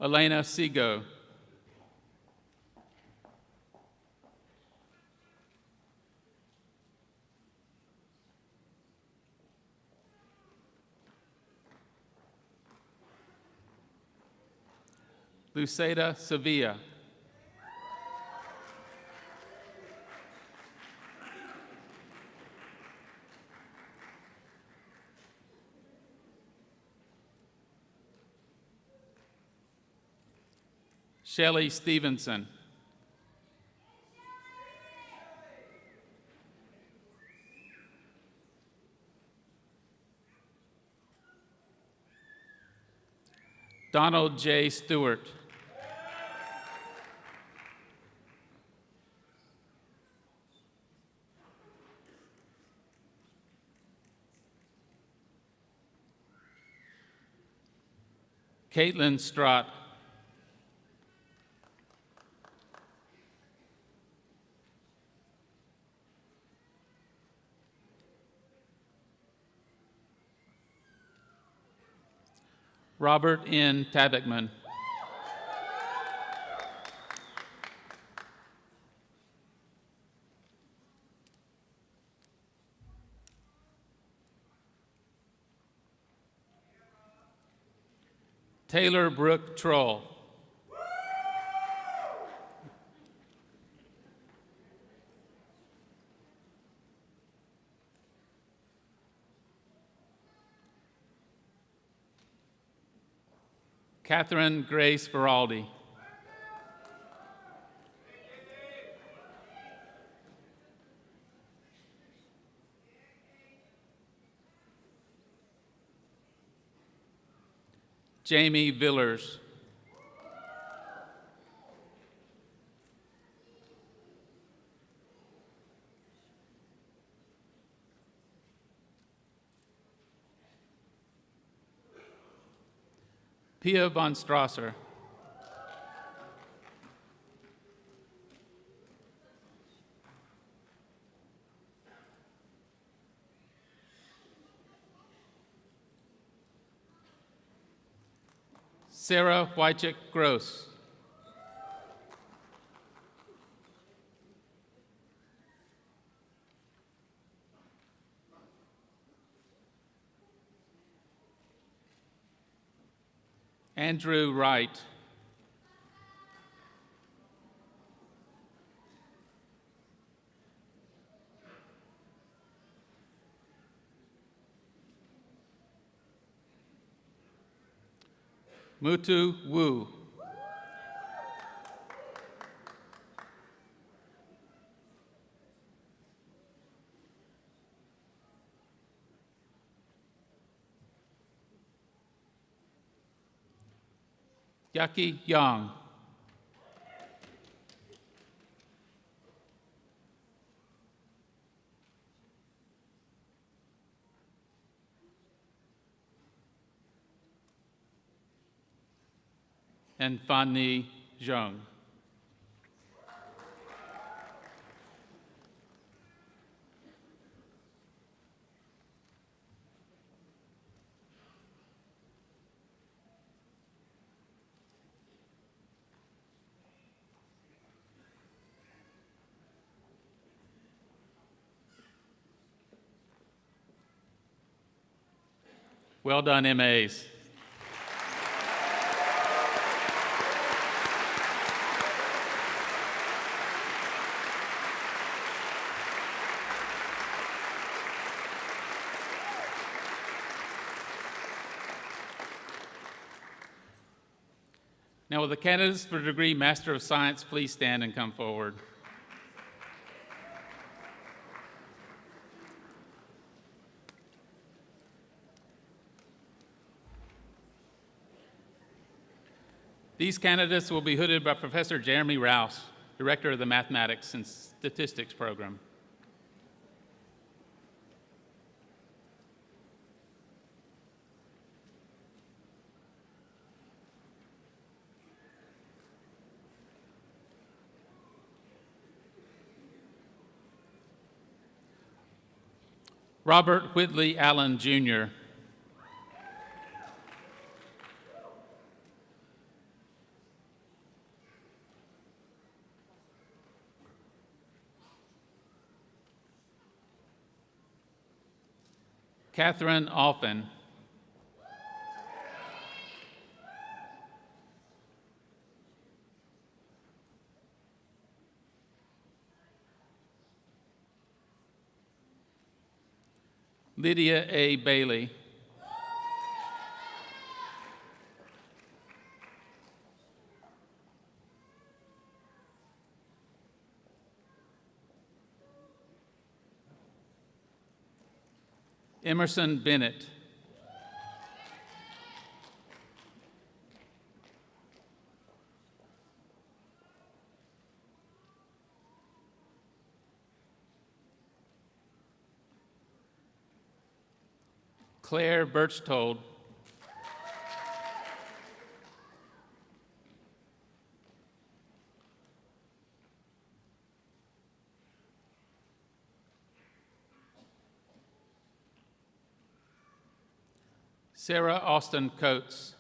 [SPEAKER 1] Elena Sego. Luceda Sevilla. Shelley Stevenson. Donald J. Stewart. Caitlin Strott. Robert N. Tabachman. Taylor Brooke Troll. Catherine Grace Veraldi. Jamie Villers. Pia von Strasser. Sarah Wychick Gross. Andrew Wright. Mutu Wu. Yaki Yang. And Fanny Zhang. Well done, MAs. Now, will the candidates for the degree Master of Science please stand and come forward? These candidates will be hooded by Professor Jeremy Rouse, Director of the Mathematics and Statistics Program. Robert Whitley Allen, Jr. Catherine Alphin. Lydia A. Bailey. Emerson Bennett. Claire Birchtold. Sarah Austin Coates.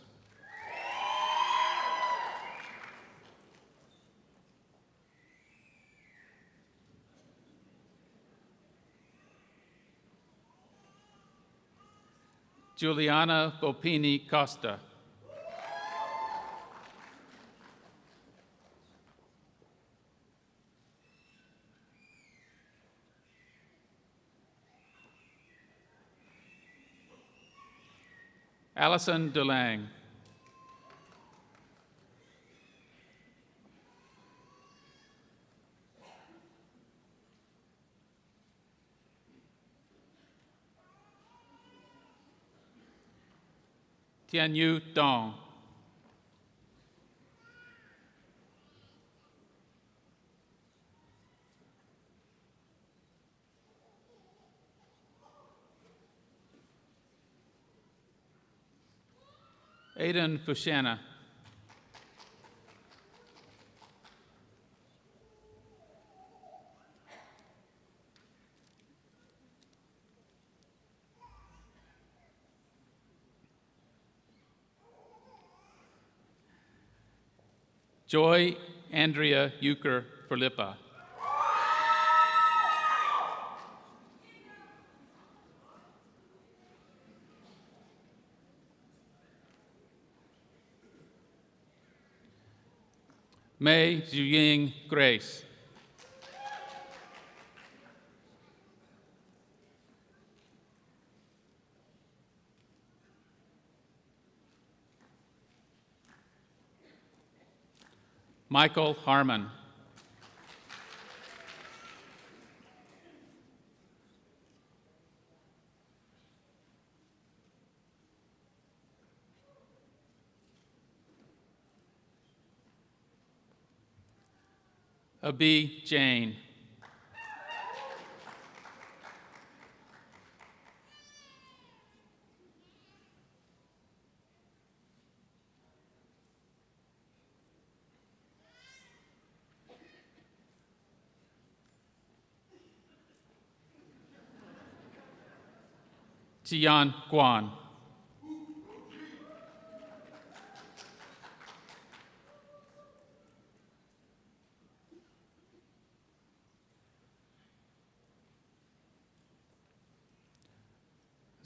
[SPEAKER 1] Juliana Volpini Costa. Allison DeLange. Tianyu Dong. Aidan Fushana. Joy Andrea Euchre Filippa. Mei Zhuying Grace. Michael Harmon. Abi Jane. Jian Guan.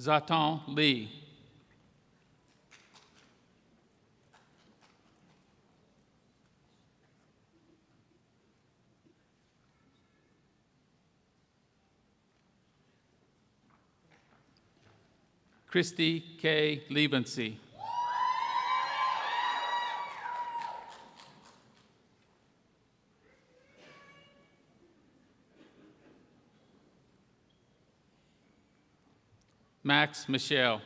[SPEAKER 1] Zaton Lee. Christy K. Levency. Max Michelle.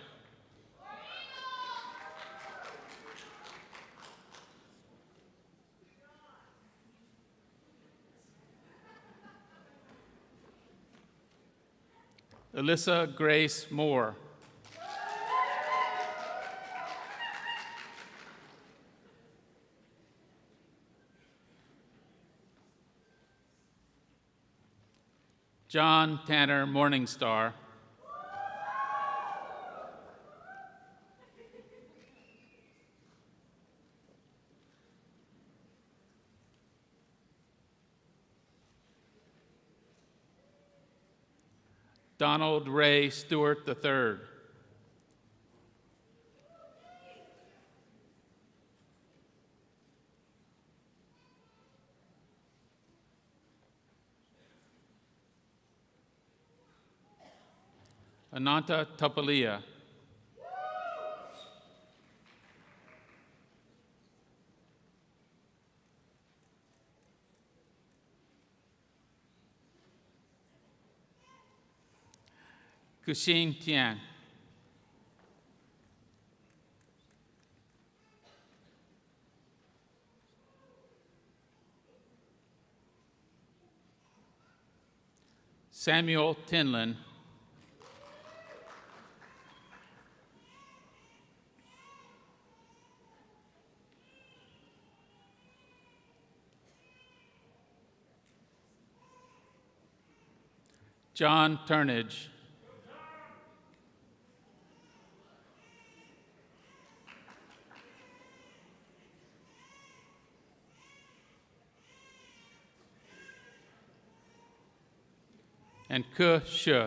[SPEAKER 1] Alyssa Grace Moore. John Tanner Morningstar. Donald Ray Stewart III. Ananta Topalia. Kuxin Tian. Samuel Tinlin. John Turnage. And Ke Shi.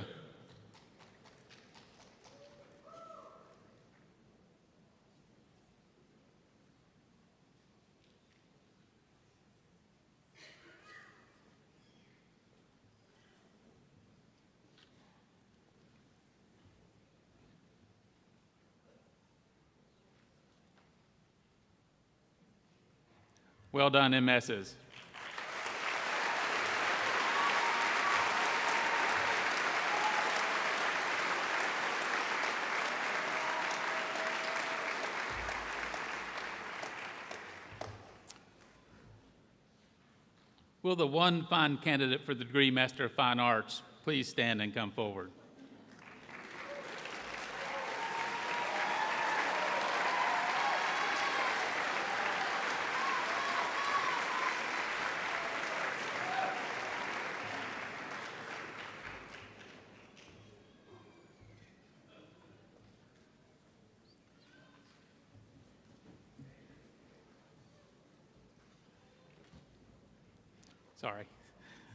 [SPEAKER 1] Well done, MSs. Will the one fine candidate for the degree Master of Fine Arts please stand and come forward? Sorry.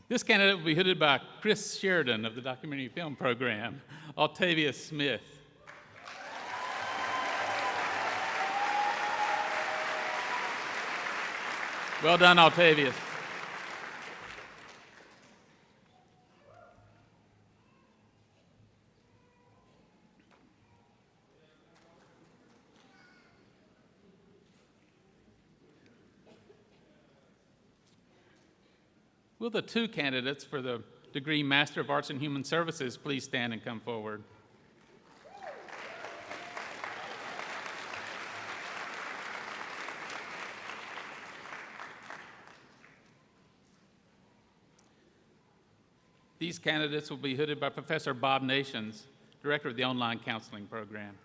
[SPEAKER 1] This candidate will be hooded by Chris Sheridan of the Documentary Film Program, Altavia Smith. Well done, Altavia. Will the two candidates for the degree Master of Arts in Human Services please stand and come forward? These candidates will be hooded by Professor Bob Nations, Director of the Online Counseling Program.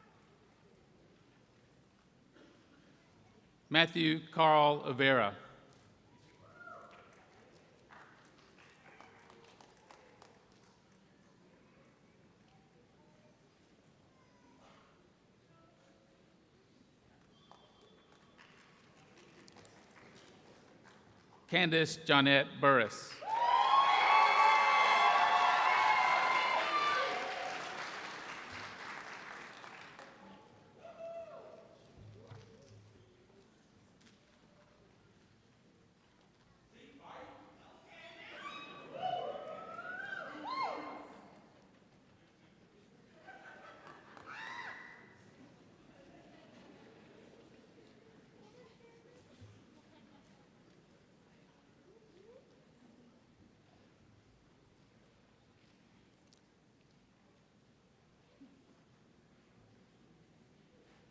[SPEAKER 1] Matthew Carl Avera. Candace Johnette Burris.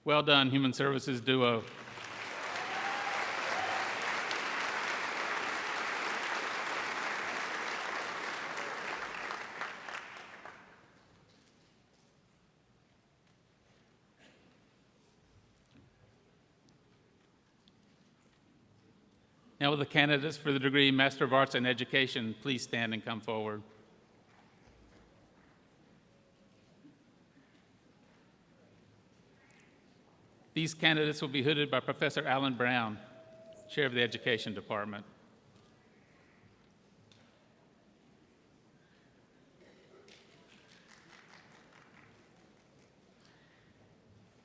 [SPEAKER 1] Well done, Human Services duo. Now will the candidates for the degree Master of Arts in Education please stand and come forward? These candidates will be hooded by Professor Alan Brown, Chair of the Education Department.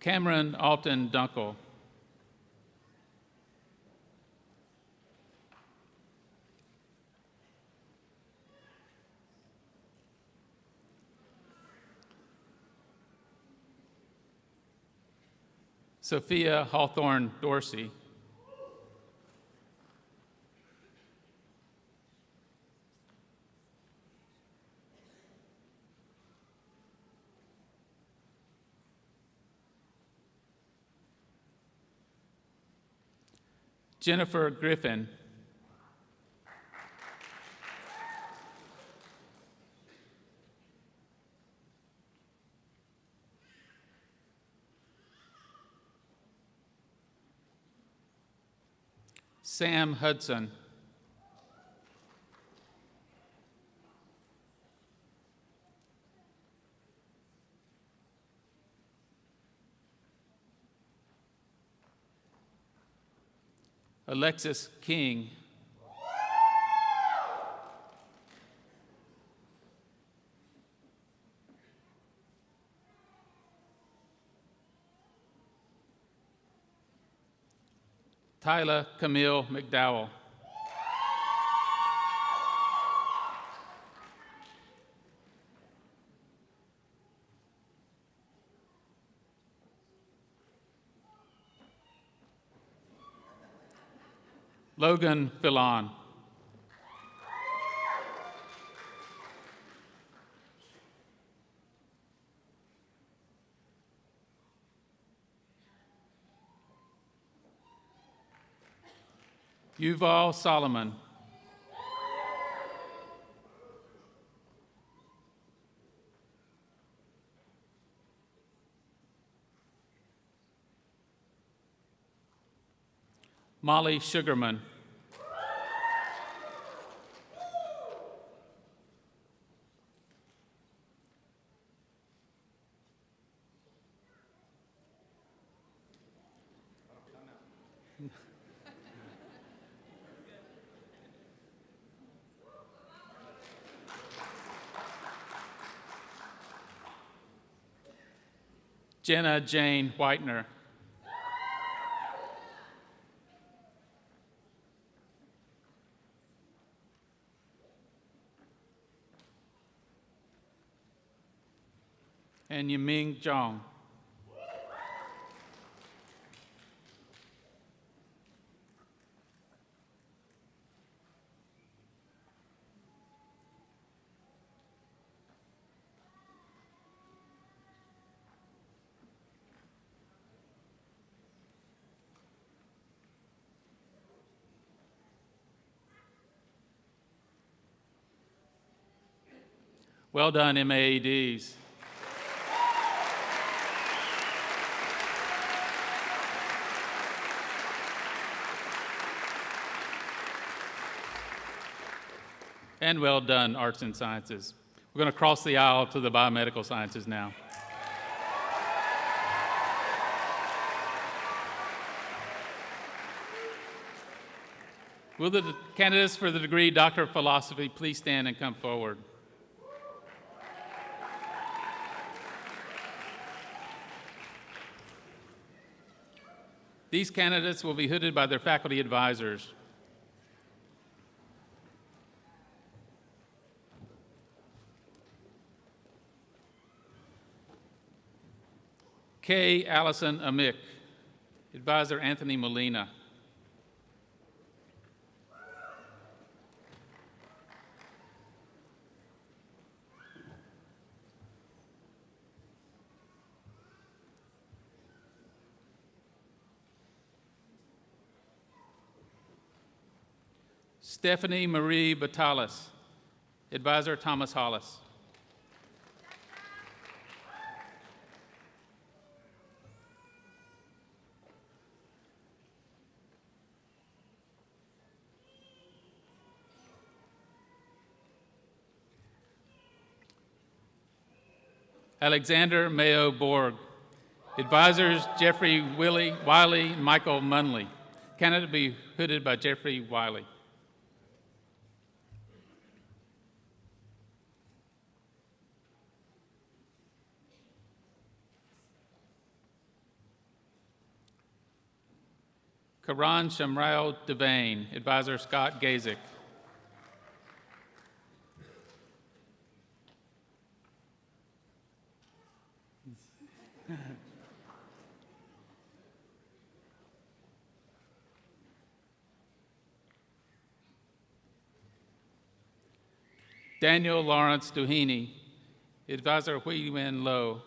[SPEAKER 1] Cameron Alton Dunkel. Sophia Hawthorne Dorsey. Jennifer Griffin. Sam Hudson. Alexis King. Tyler Camille McDowell. Logan Fillon. Yuval Solomon. Molly Sugarman. Jenna Jane Whitener. And Yiming Zhang. Well done, MAADs. And well done, Arts and Sciences. We're going to cross the aisle to the Biomedical Sciences now. Will the candidates for the degree Doctor of Philosophy please stand and come forward? These candidates will be hooded by their faculty advisors. K. Allison Amick, Advisor Anthony Molina. Stephanie Marie Batalis, Advisor Thomas Hollis. Alexander Mayo Borg, Advisors Jeffrey Wiley, Michael Munley. Candidate to be hooded by Jeffrey Wiley. Karan Shamrao Devane, Advisor Scott Gazik. Daniel Lawrence Duheny, Advisor Hui Wen Lo.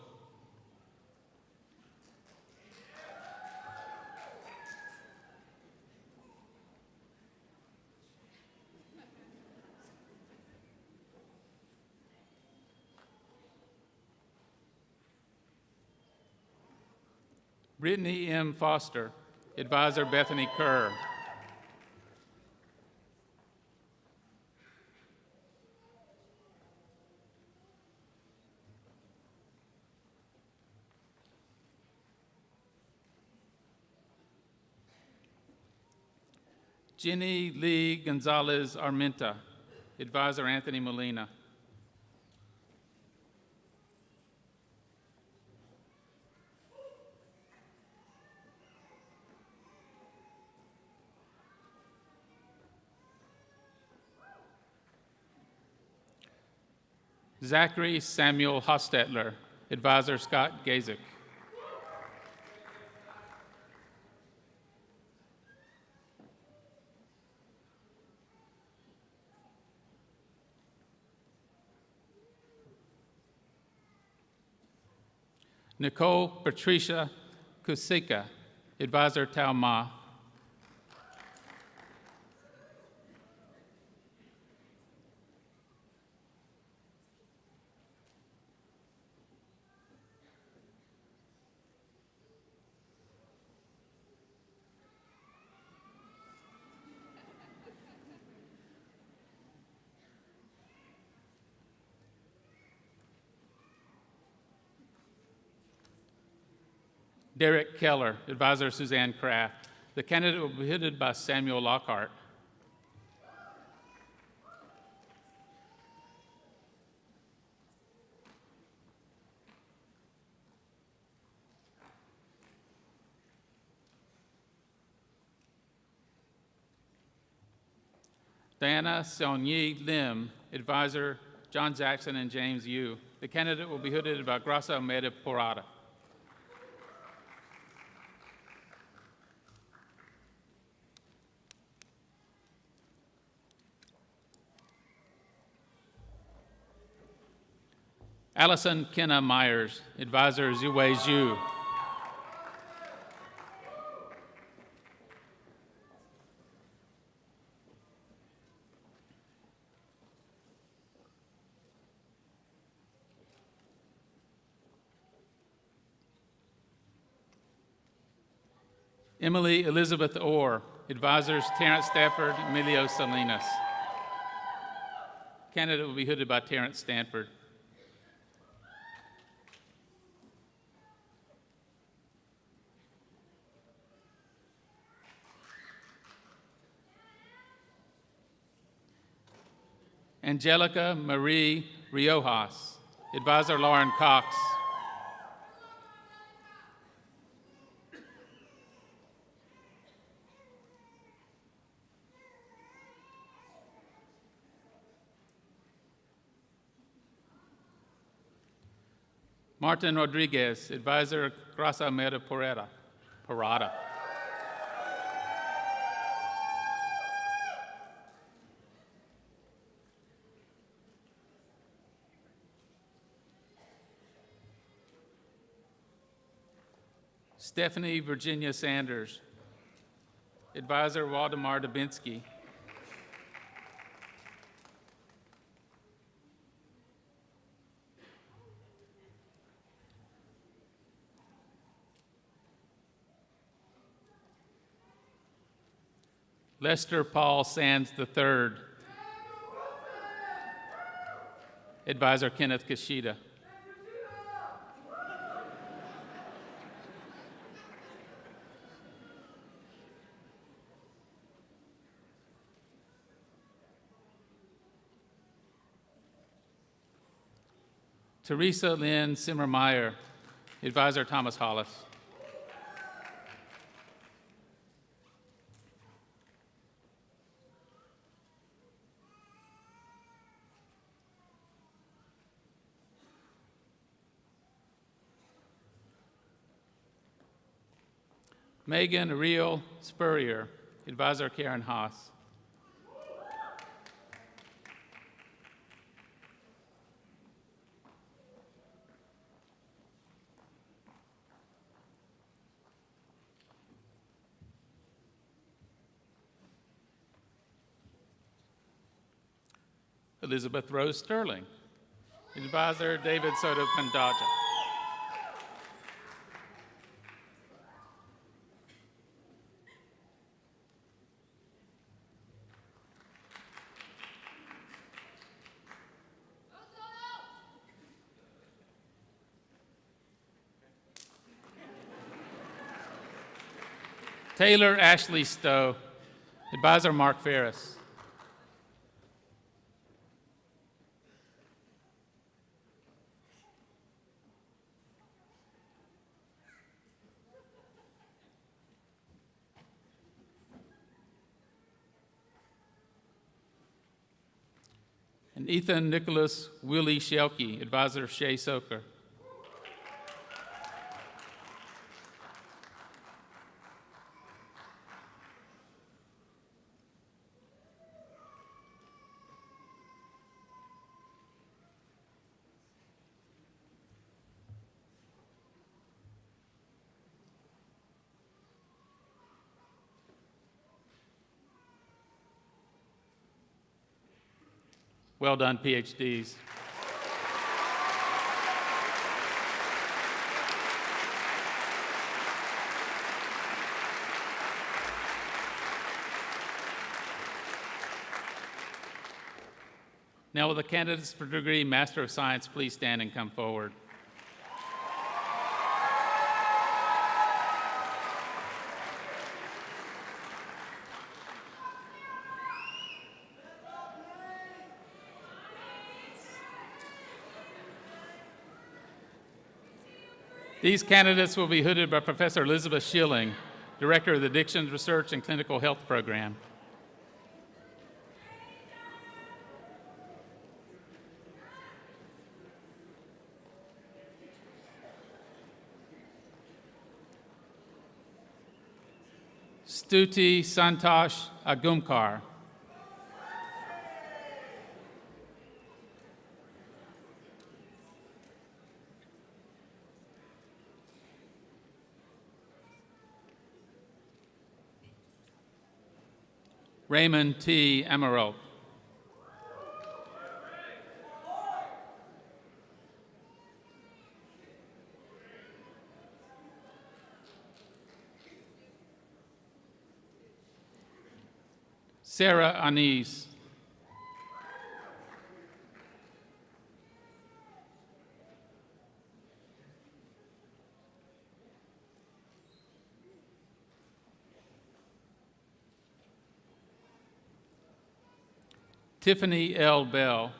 [SPEAKER 1] Brittany M. Foster, Advisor Bethany Kerr. Jenny Lee Gonzalez Armenta, Advisor Anthony Molina. Zachary Samuel Hostetler, Advisor Scott Gazik. Nicole Patricia Kusika, Advisor Tao Ma. Derek Keller, Advisor Suzanne Kraft. The candidate will be headed by Samuel Lockhart. Diana Seonyi Lim, Advisor John Jackson and James Yu. The candidate will be hooded by Grasa Meda Porada. Allison Kenna Myers, Advisor Ziwei Zhu. Emily Elizabeth Orr, Advisors Terrence Stafford, Emilio Salinas. Candidate will be hooded by Terrence Stanford. Angelica Marie Riojas, Advisor Lauren Cox. Martin Rodriguez, Advisor Grasa Meda Parada. Stephanie Virginia Sanders, Advisor Waldemar Dubinsky. Lester Paul Sands III, Advisor Kenneth Kashida. Teresa Lynn Simmermeyer, Advisor Thomas Hollis. Megan Ariel Spurrier, Advisor Karen Haas. Elizabeth Rose Sterling, Advisor David Soto Pandaja. Taylor Ashley Stowe, Advisor Mark Ferris. And Ethan Nicholas Willie Shelke, Advisor Shay Soker. Well done, PhDs. Now, will the candidates for degree Master of Science please stand and come forward? These candidates will be hooded by Professor Elizabeth Schilling, Director of the Addictions Research and Clinical Health Program. Stuti Santosh Agumkar. Raymond T. Amaral. Sarah Anise. Tiffany L. Bell.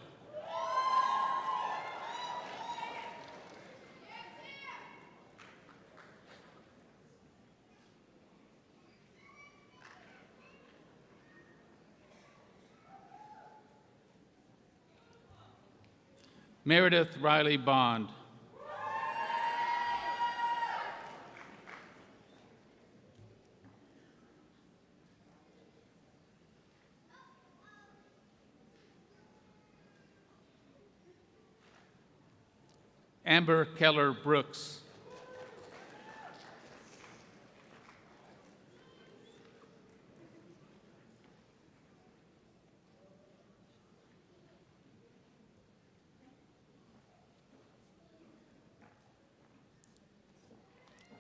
[SPEAKER 1] Meredith Riley Bond. Amber Keller Brooks.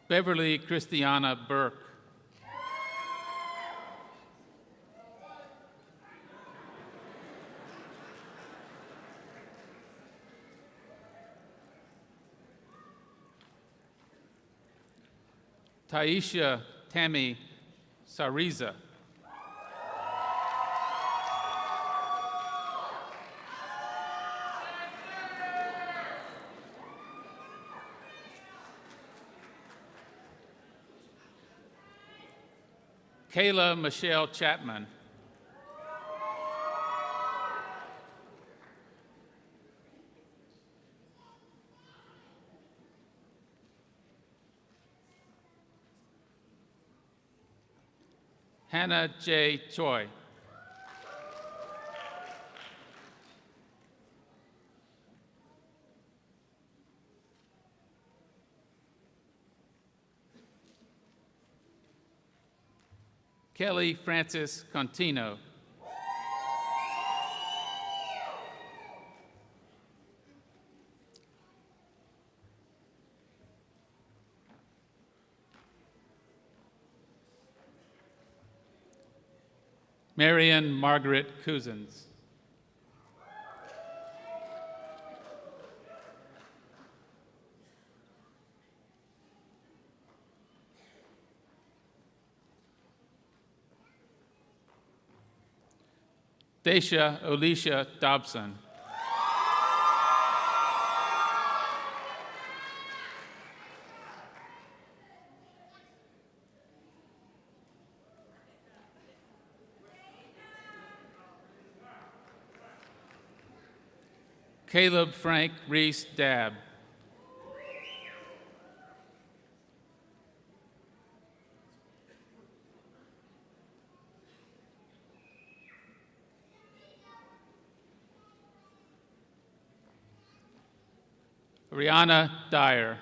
[SPEAKER 1] Beverly Christiana Burke. Taisha Tammy Sariza. Kayla Michelle Chapman. Hannah J. Choi. Kelly Francis Contino. Marion Margaret Cousins. Dacia Alicia Dobson. Caleb Frank Reese Dabb. Rihanna Dyer.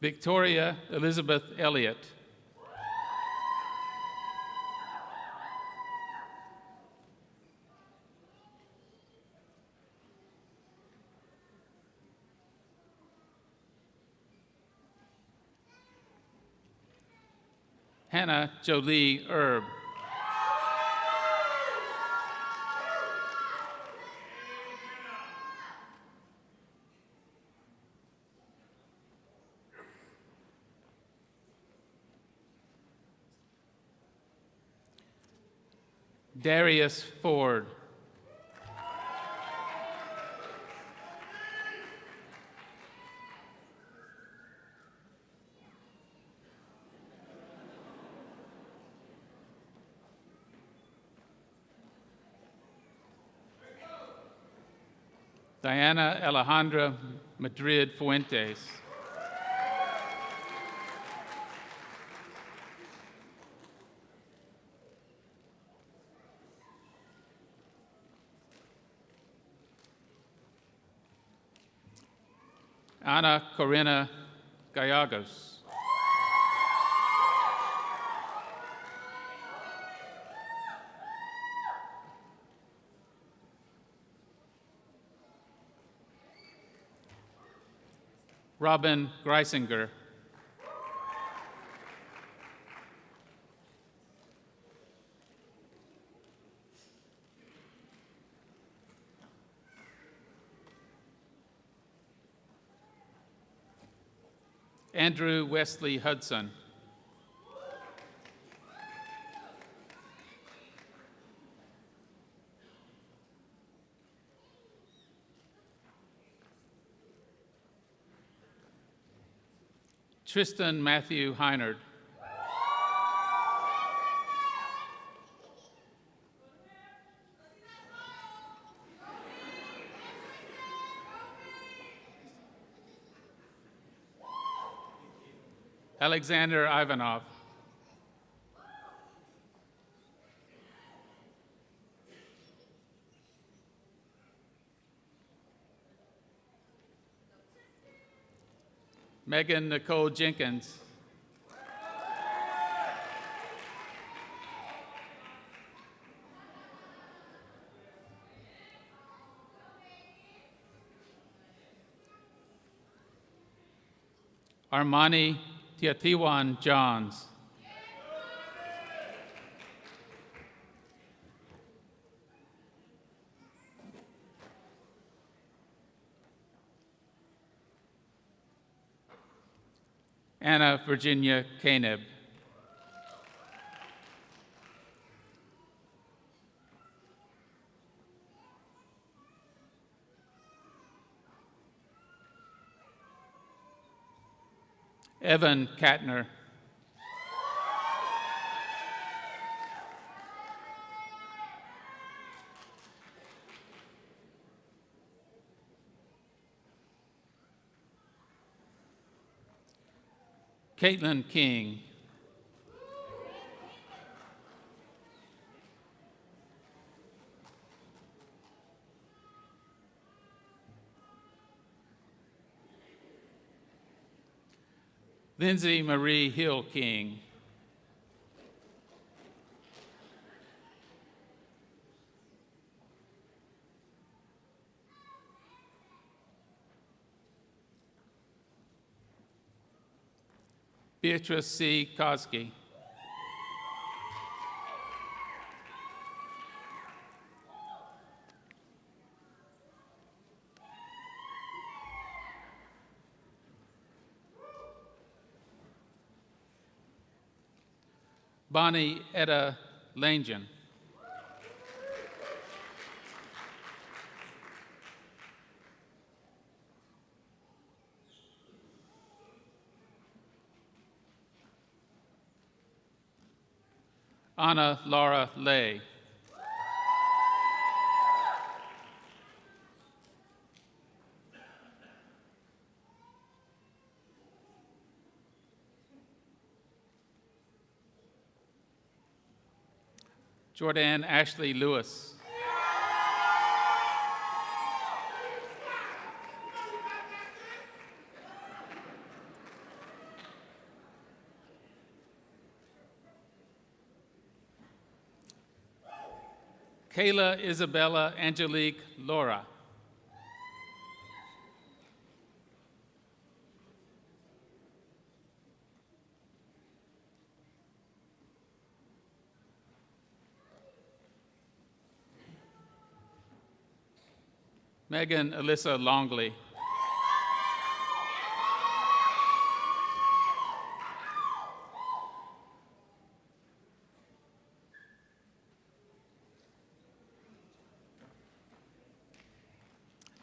[SPEAKER 1] Victoria Elizabeth Elliott. Hannah Jolie Erb. Darius Ford. Diana Alejandra Madrid Fuentes. Ana Corina Gallegos. Robin Greisinger. Andrew Wesley Hudson. Tristan Matthew Heinard. Alexander Ivanov. Megan Nicole Jenkins. Armani Tiatiwan Johns. Anna Virginia Caneb. Evan Katner. Caitlin King. Lindsay Marie Hill King. Beatrice C. Koski. Bonnie Etta Langen. Anna Laura Lay. Jordan Ashley Lewis. Kayla Isabella Angelique Laura. Megan Alyssa Longley.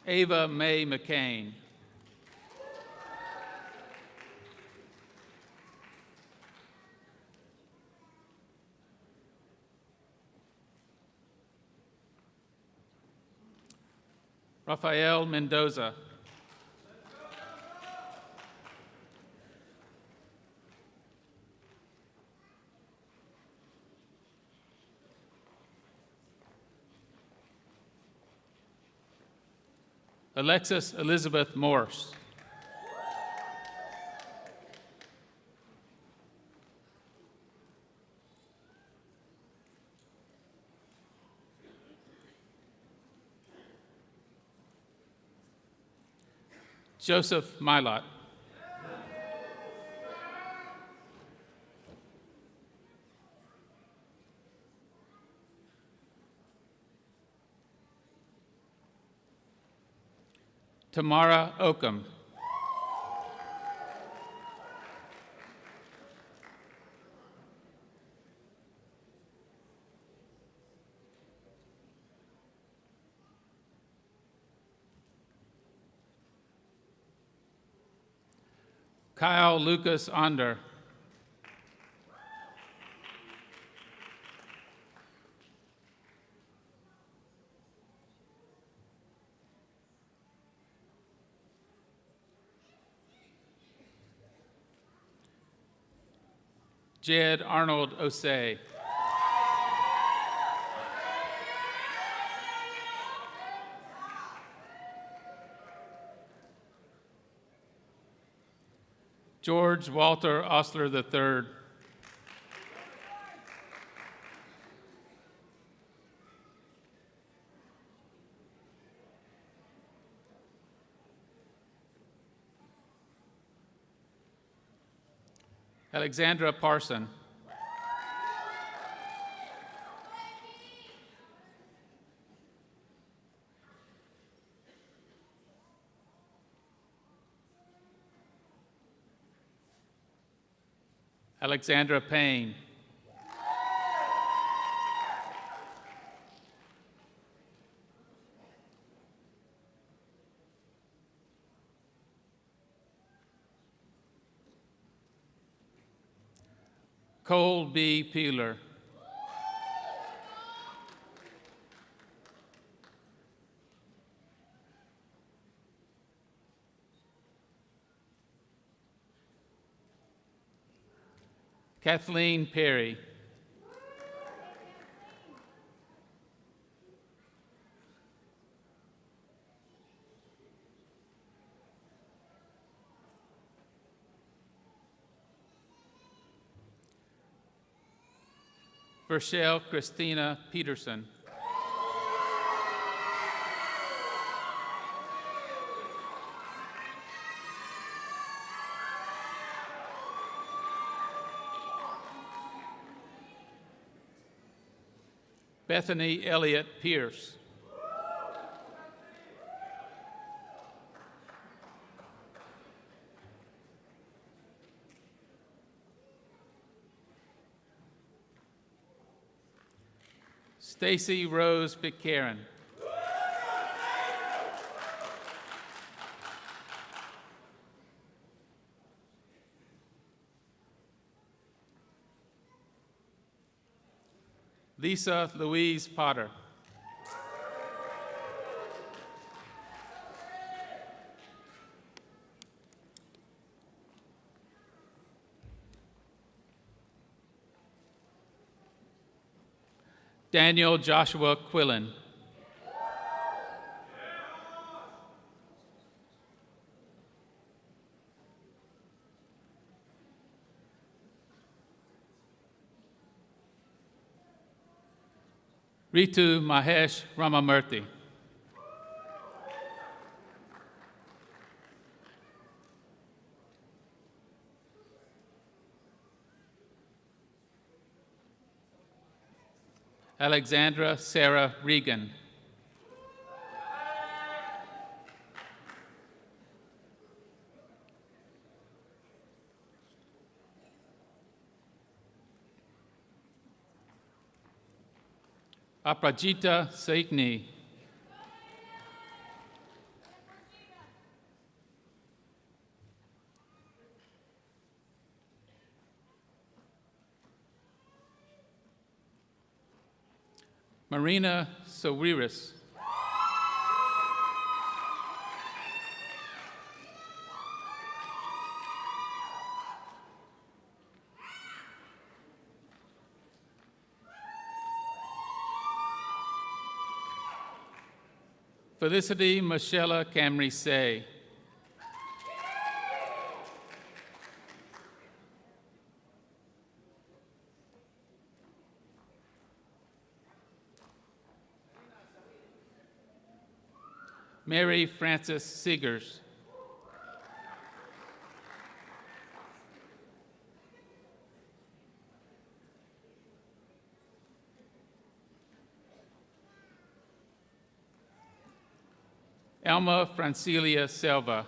[SPEAKER 1] Ava Mae McCain. Rafael Mendoza. Alexis Elizabeth Morse. Joseph Milot. Tamara Oakham. Kyle Lucas Onder. Jed Arnold Osei. George Walter Osler III. Alexandra Parson. Alexandra Payne. Cole B. Peeler. Kathleen Perry. Rochelle Christina Peterson. Bethany Elliott Pierce. Stacy Rose Pitcairn. Lisa Louise Potter. Daniel Joshua Quillen. Ritu Mahesh Ramamurthy. Alexandra Sarah Regan. Aprajita Saikni. Marina Sawiris. Felicity Michelle Camry Say. Mary Frances Seegers. Elma Francilia Silva.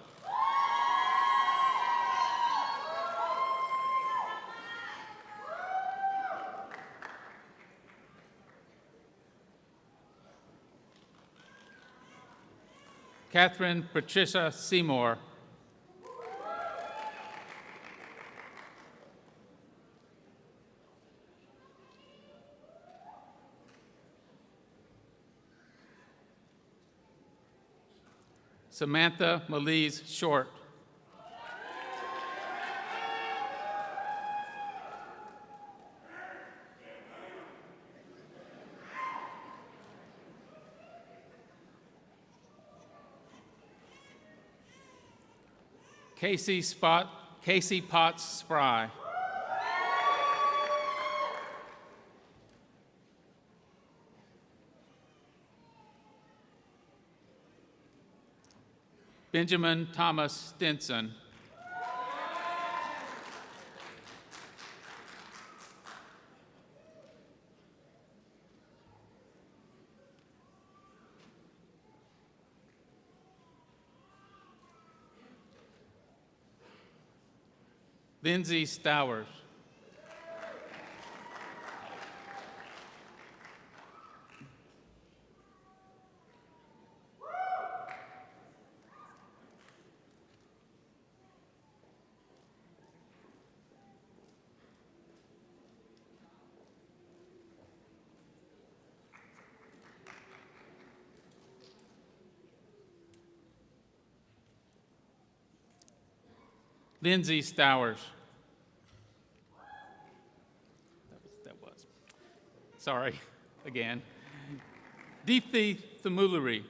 [SPEAKER 1] Catherine Patricia Seymour. Samantha Malise Short. Casey Potts Spry. Benjamin Thomas Stinson. Lindsay Stowers. Lindsay Stowers. sorry, again. Deepthi Thamuluri.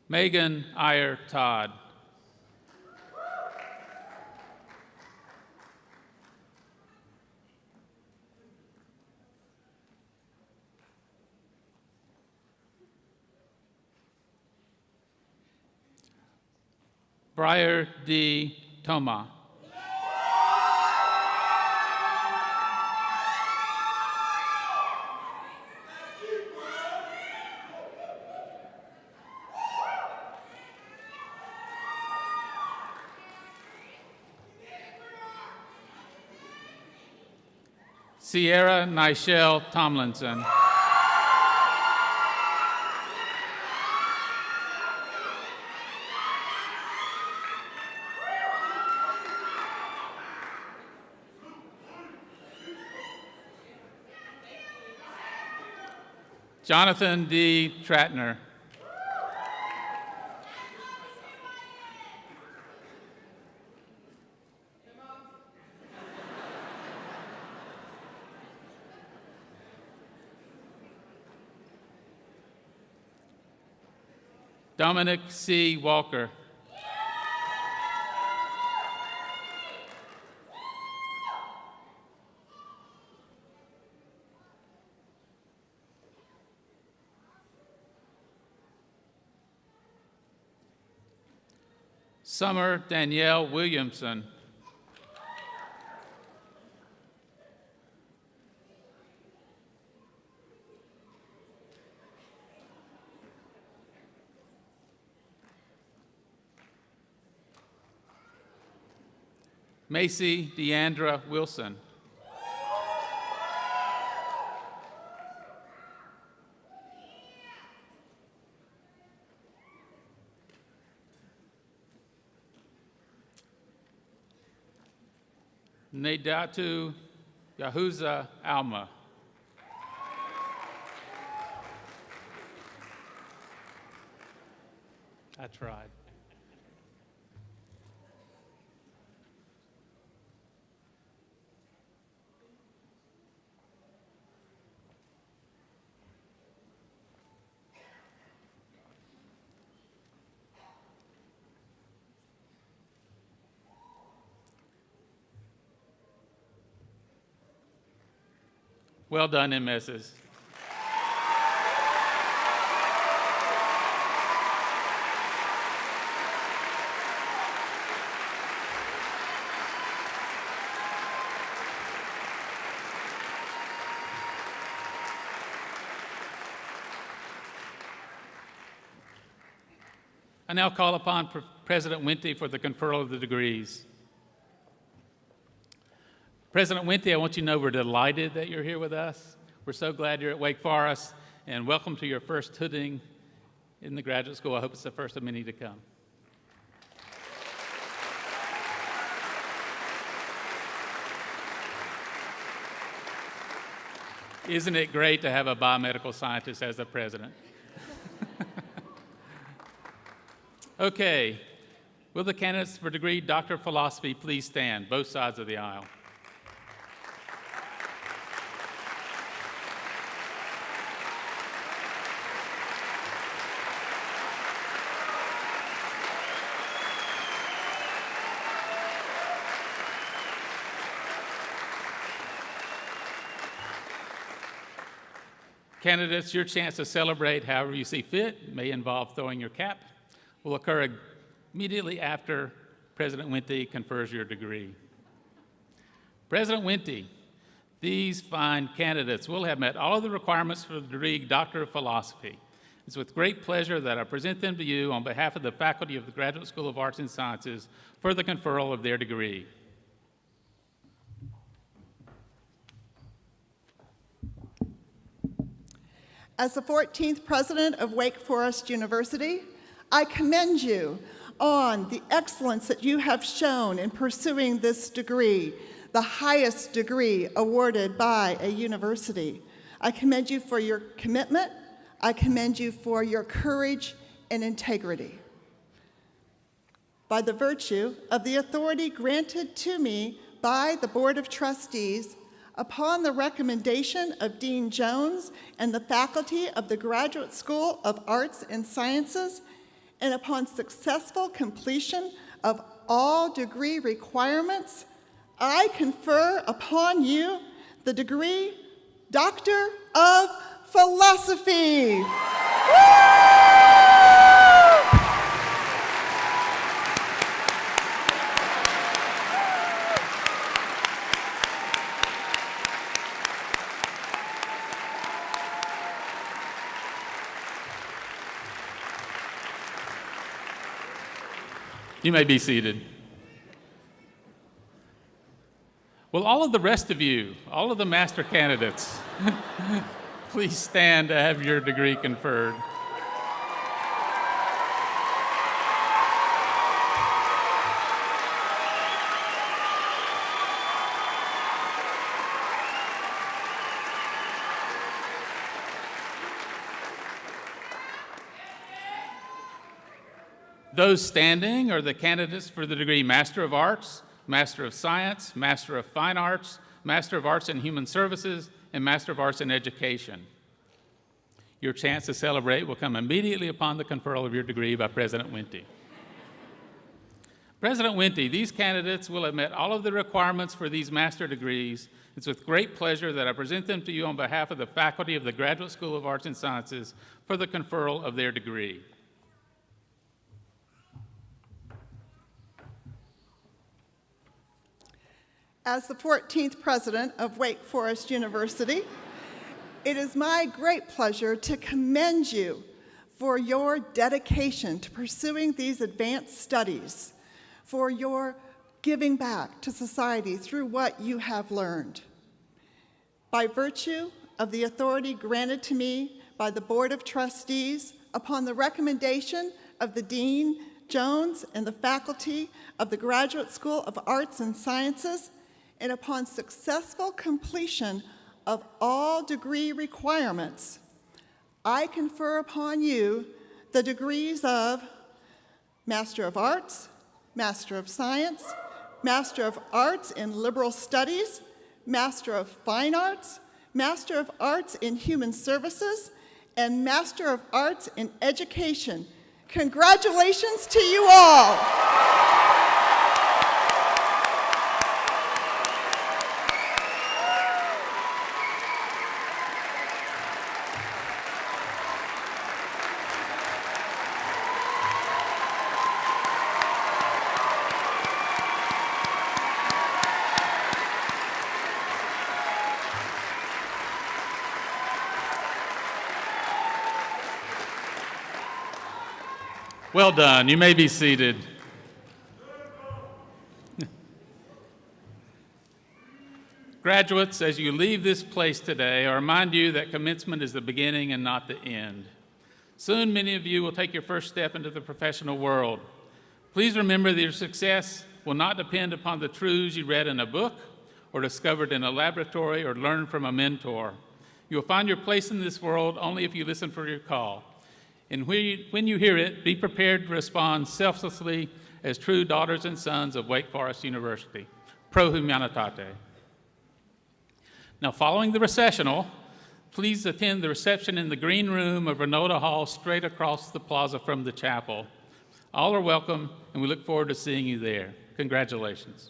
[SPEAKER 1] Megan Iyer Todd. Briar D. Toma. Sierra Nichelle Tomlinson. Jonathan D. Tratner. Dominic C. Walker. Summer Danielle Williamson. Macy Deandra Wilson. Nedatu Yahuza Alma. I tried. Well done, MSs. I now call upon President Wente for the conferral of the degrees. President Wente, I want you to know we're delighted that you're here with us. We're so glad you're at Wake Forest, and welcome to your first hooding in the graduate school. I hope it's the first of many to come. Isn't it great to have a biomedical scientist as the president? Okay, will the candidates for degree Doctor of Philosophy please stand, both sides of the aisle? Candidates, your chance to celebrate however you see fit, may involve throwing your cap, will occur immediately after President Wente confers your degree. President Wente, these fine candidates will have met all of the requirements for the degree Doctor of Philosophy. It's with great pleasure that I present them to you on behalf of the faculty of the Graduate School of Arts and Sciences for the conferral of their degree.
[SPEAKER 5] As the 14th president of Wake Forest University, I commend you on the excellence that you have shown in pursuing this degree, the highest degree awarded by a university. I commend you for your commitment. I commend you for your courage and integrity. By the virtue of the authority granted to me by the Board of Trustees, upon the recommendation of Dean Jones and the faculty of the Graduate School of Arts and Sciences, and upon successful completion of all degree requirements, I confer upon you the degree Doctor of Philosophy.
[SPEAKER 1] You may be seated. Will all of the rest of you, all of the master candidates, please stand to have your degree conferred. Those standing are the candidates for the degree Master of Arts, Master of Science, Master of Fine Arts, Master of Arts in Human Services, and Master of Arts in Education. Your chance to celebrate will come immediately upon the conferral of your degree by President Wente. President Wente, these candidates will have met all of the requirements for these master degrees. It's with great pleasure that I present them to you on behalf of the faculty of the Graduate School of Arts and Sciences for the conferral of their degree.
[SPEAKER 5] As the 14th president of Wake Forest University, it is my great pleasure to commend you for your dedication to pursuing these advanced studies, for your giving back to society through what you have learned. By virtue of the authority granted to me by the Board of Trustees, upon the recommendation of the Dean Jones and the faculty of the Graduate School of Arts and Sciences, and upon successful completion of all degree requirements, I confer upon you the degrees of Master of Arts, Master of Science, Master of Arts in Liberal Studies, Master of Fine Arts, Master of Arts in Human Services, and Master of Arts in Education. Congratulations to you all.
[SPEAKER 1] Well done. You may be seated. Graduates, as you leave this place today, I remind you that commencement is the beginning and not the end. Soon, many of you will take your first step into the professional world. Please remember that your success will not depend upon the truths you read in a book or discovered in a laboratory or learned from a mentor. You will find your place in this world only if you listen for your call. And when you hear it, be prepared to respond selflessly as true daughters and sons of Wake Forest University. Pro humanitate. Now, following the recessional, please attend the reception in the green room of Renota Hall straight across the plaza from the chapel. All are welcome, and we look forward to seeing you there. Congratulations.